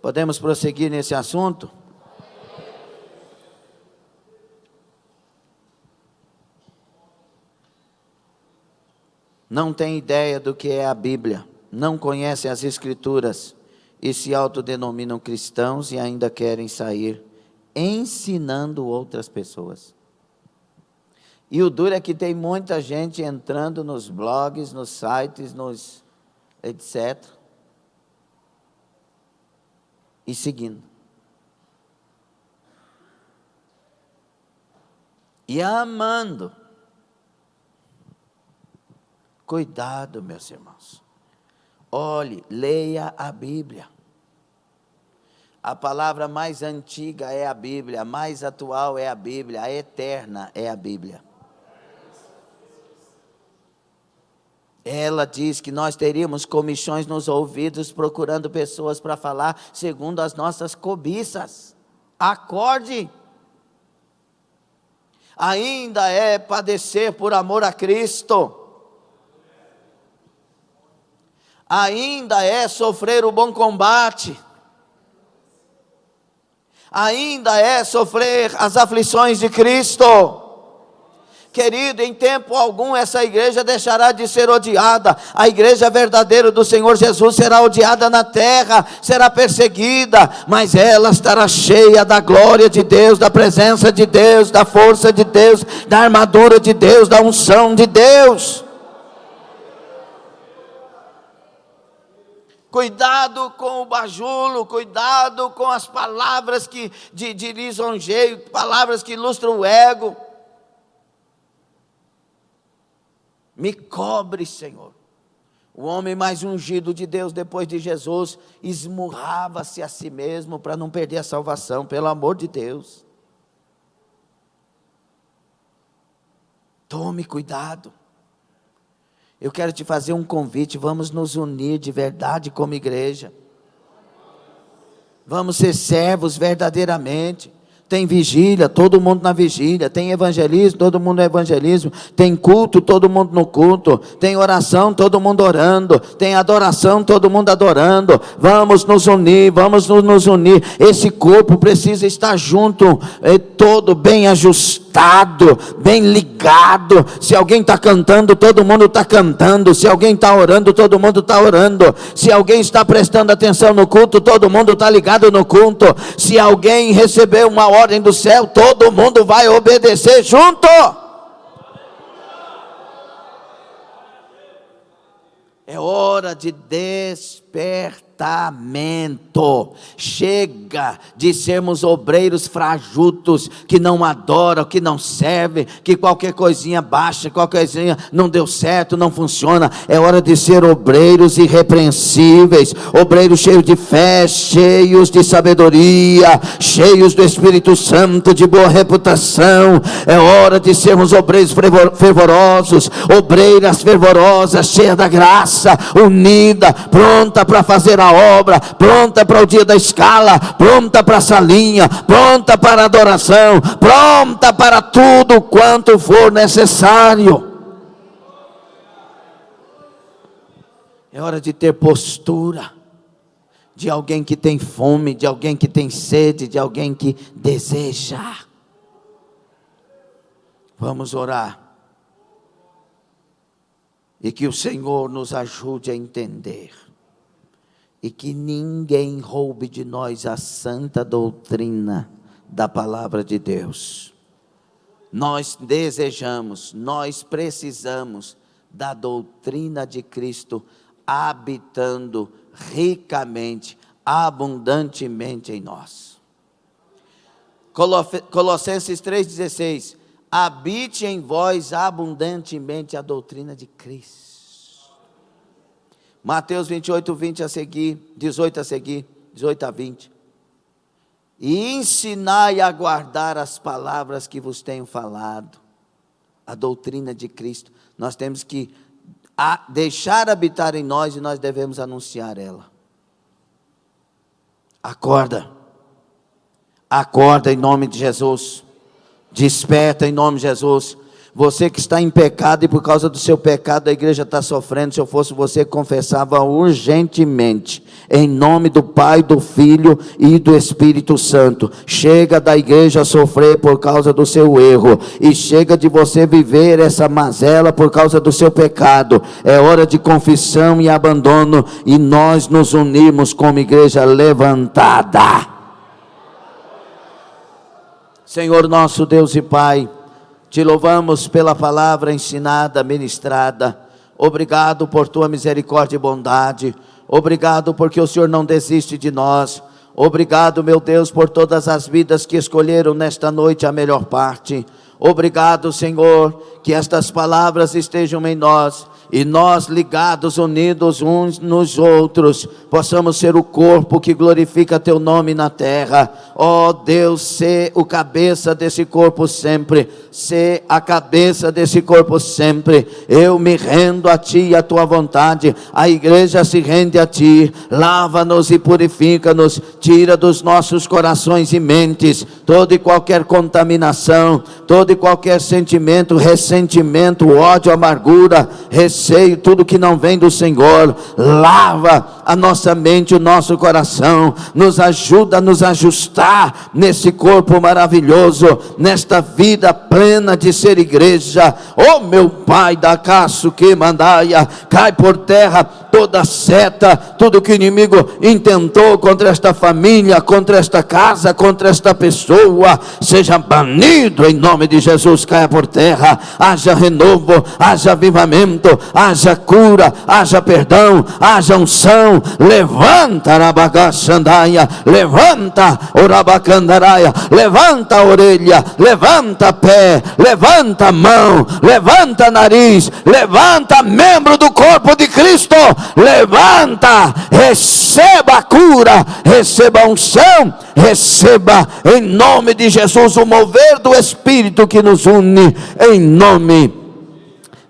Podemos prosseguir nesse assunto? Não tem ideia do que é a Bíblia, não conhecem as Escrituras e se autodenominam cristãos e ainda querem sair ensinando outras pessoas. E o duro é que tem muita gente entrando nos blogs, nos sites, nos etc. e seguindo. E amando. Cuidado, meus irmãos. Olhe, leia a Bíblia. A palavra mais antiga é a Bíblia, a mais atual é a Bíblia, a eterna é a Bíblia. Ela diz que nós teríamos comichões nos ouvidos procurando pessoas para falar segundo as nossas cobiças. Acorde! Ainda é padecer por amor a Cristo. Ainda é sofrer o bom combate, ainda é sofrer as aflições de Cristo. Querido, em tempo algum essa igreja deixará de ser odiada. A igreja verdadeira do Senhor Jesus será odiada na terra, será perseguida, mas ela estará cheia da glória de Deus, da presença de Deus, da força de Deus, da armadura de Deus, da unção de Deus. Cuidado com o bajulo, cuidado com as palavras de lisonjeio, palavras que ilustram o ego. Me cobre, Senhor. O homem mais ungido de Deus depois de Jesus esmurrava-se a si mesmo para não perder a salvação, pelo amor de Deus. Tome cuidado. Eu quero te fazer um convite, vamos nos unir de verdade como igreja. Vamos ser servos verdadeiramente. Tem vigília, todo mundo na vigília. Tem evangelismo, todo mundo no evangelismo. Tem culto, todo mundo no culto. Tem oração, todo mundo orando. Tem adoração, todo mundo adorando. Vamos nos unir, vamos nos unir. Esse corpo precisa estar junto, todo bem ajustado, bem ligado. Se alguém está cantando, todo mundo está cantando. Se alguém está orando, todo mundo está orando. Se alguém está prestando atenção no culto, todo mundo está ligado no culto. Se alguém recebeu uma ordem do céu, todo mundo vai obedecer junto. É hora de despertamento. Chega de sermos obreiros frajutos, que não adoram, que não servem, que qualquer coisinha baixa, qualquer coisinha não deu certo, não funciona. É hora de ser obreiros irrepreensíveis, obreiros cheios de fé, cheios de sabedoria, cheios do Espírito Santo, de boa reputação. É hora de sermos obreiros fervorosos, obreiras fervorosas, cheias da graça, unida, pronta para fazer a obra, pronta para o dia da escala, pronta para a salinha, pronta para a adoração, pronta para tudo quanto for necessário. É hora de ter postura de alguém que tem fome, de alguém que tem sede, de alguém que deseja. Vamos orar. E que o Senhor nos ajude a entender. E que ninguém roube de nós a santa doutrina da palavra de Deus. Nós desejamos, nós precisamos da doutrina de Cristo habitando ricamente, abundantemente em nós. Colossenses 3,16. Habite em vós abundantemente a doutrina de Cristo. Mateus 28, 20 a seguir, 18 a seguir, 18 a 20. E ensinai a guardar as palavras que vos tenho falado. A doutrina de Cristo. Nós temos que deixar habitar em nós e nós devemos anunciar ela. Acorda. Acorda em nome de Jesus. Desperta em nome de Jesus. Você que está em pecado e por causa do seu pecado a igreja está sofrendo. Se eu fosse você, confessava urgentemente, em nome do Pai, do Filho e do Espírito Santo. Chega da igreja sofrer por causa do seu erro, e chega de você viver essa mazela por causa do seu pecado. É hora de confissão e abandono, e nós nos unimos como igreja levantada. Senhor nosso Deus e Pai, te louvamos pela palavra ensinada, ministrada. Obrigado por tua misericórdia e bondade. Obrigado porque o Senhor não desiste de nós. Obrigado, meu Deus, por todas as vidas que escolheram nesta noite a melhor parte. Obrigado, Senhor, que estas palavras estejam em nós, e nós ligados, unidos uns nos outros, possamos ser o corpo que glorifica teu nome na terra. Ó Deus, sê o cabeça desse corpo sempre, sê a cabeça desse corpo sempre. Eu me rendo a ti e a tua vontade, a igreja se rende a ti. Lava-nos e purifica-nos, tira dos nossos corações e mentes toda e qualquer contaminação, todo e qualquer sentimento, ressentimento, ódio, amargura, receio, tudo que não vem do Senhor. Lava a nossa mente, o nosso coração, nos ajuda a nos ajustar nesse corpo maravilhoso, nesta vida plena de ser igreja. Oh meu Pai, da caço que mandaia, cai por terra toda seta, tudo que o inimigo intentou contra esta família, contra esta casa, contra esta pessoa, seja banido em nome de Jesus. Caia por terra, haja renovo, haja avivamento, haja cura, haja perdão, haja unção. Levanta Rabagaxandaia, levanta Orabacandaraia, levanta a orelha, levanta pé, levanta mão, levanta nariz, levanta membro do corpo de Cristo. Levanta, receba a cura, receba a unção, receba em nome de Jesus o mover do Espírito que nos une, em nome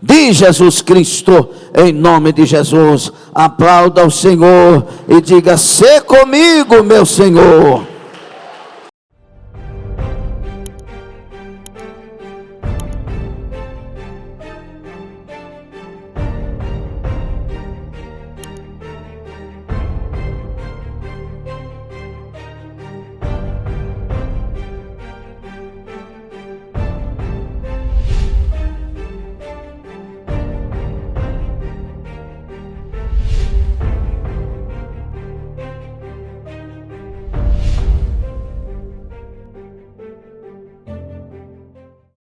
de Jesus Cristo, em nome de Jesus. Aplauda o Senhor e diga: sê comigo, meu Senhor.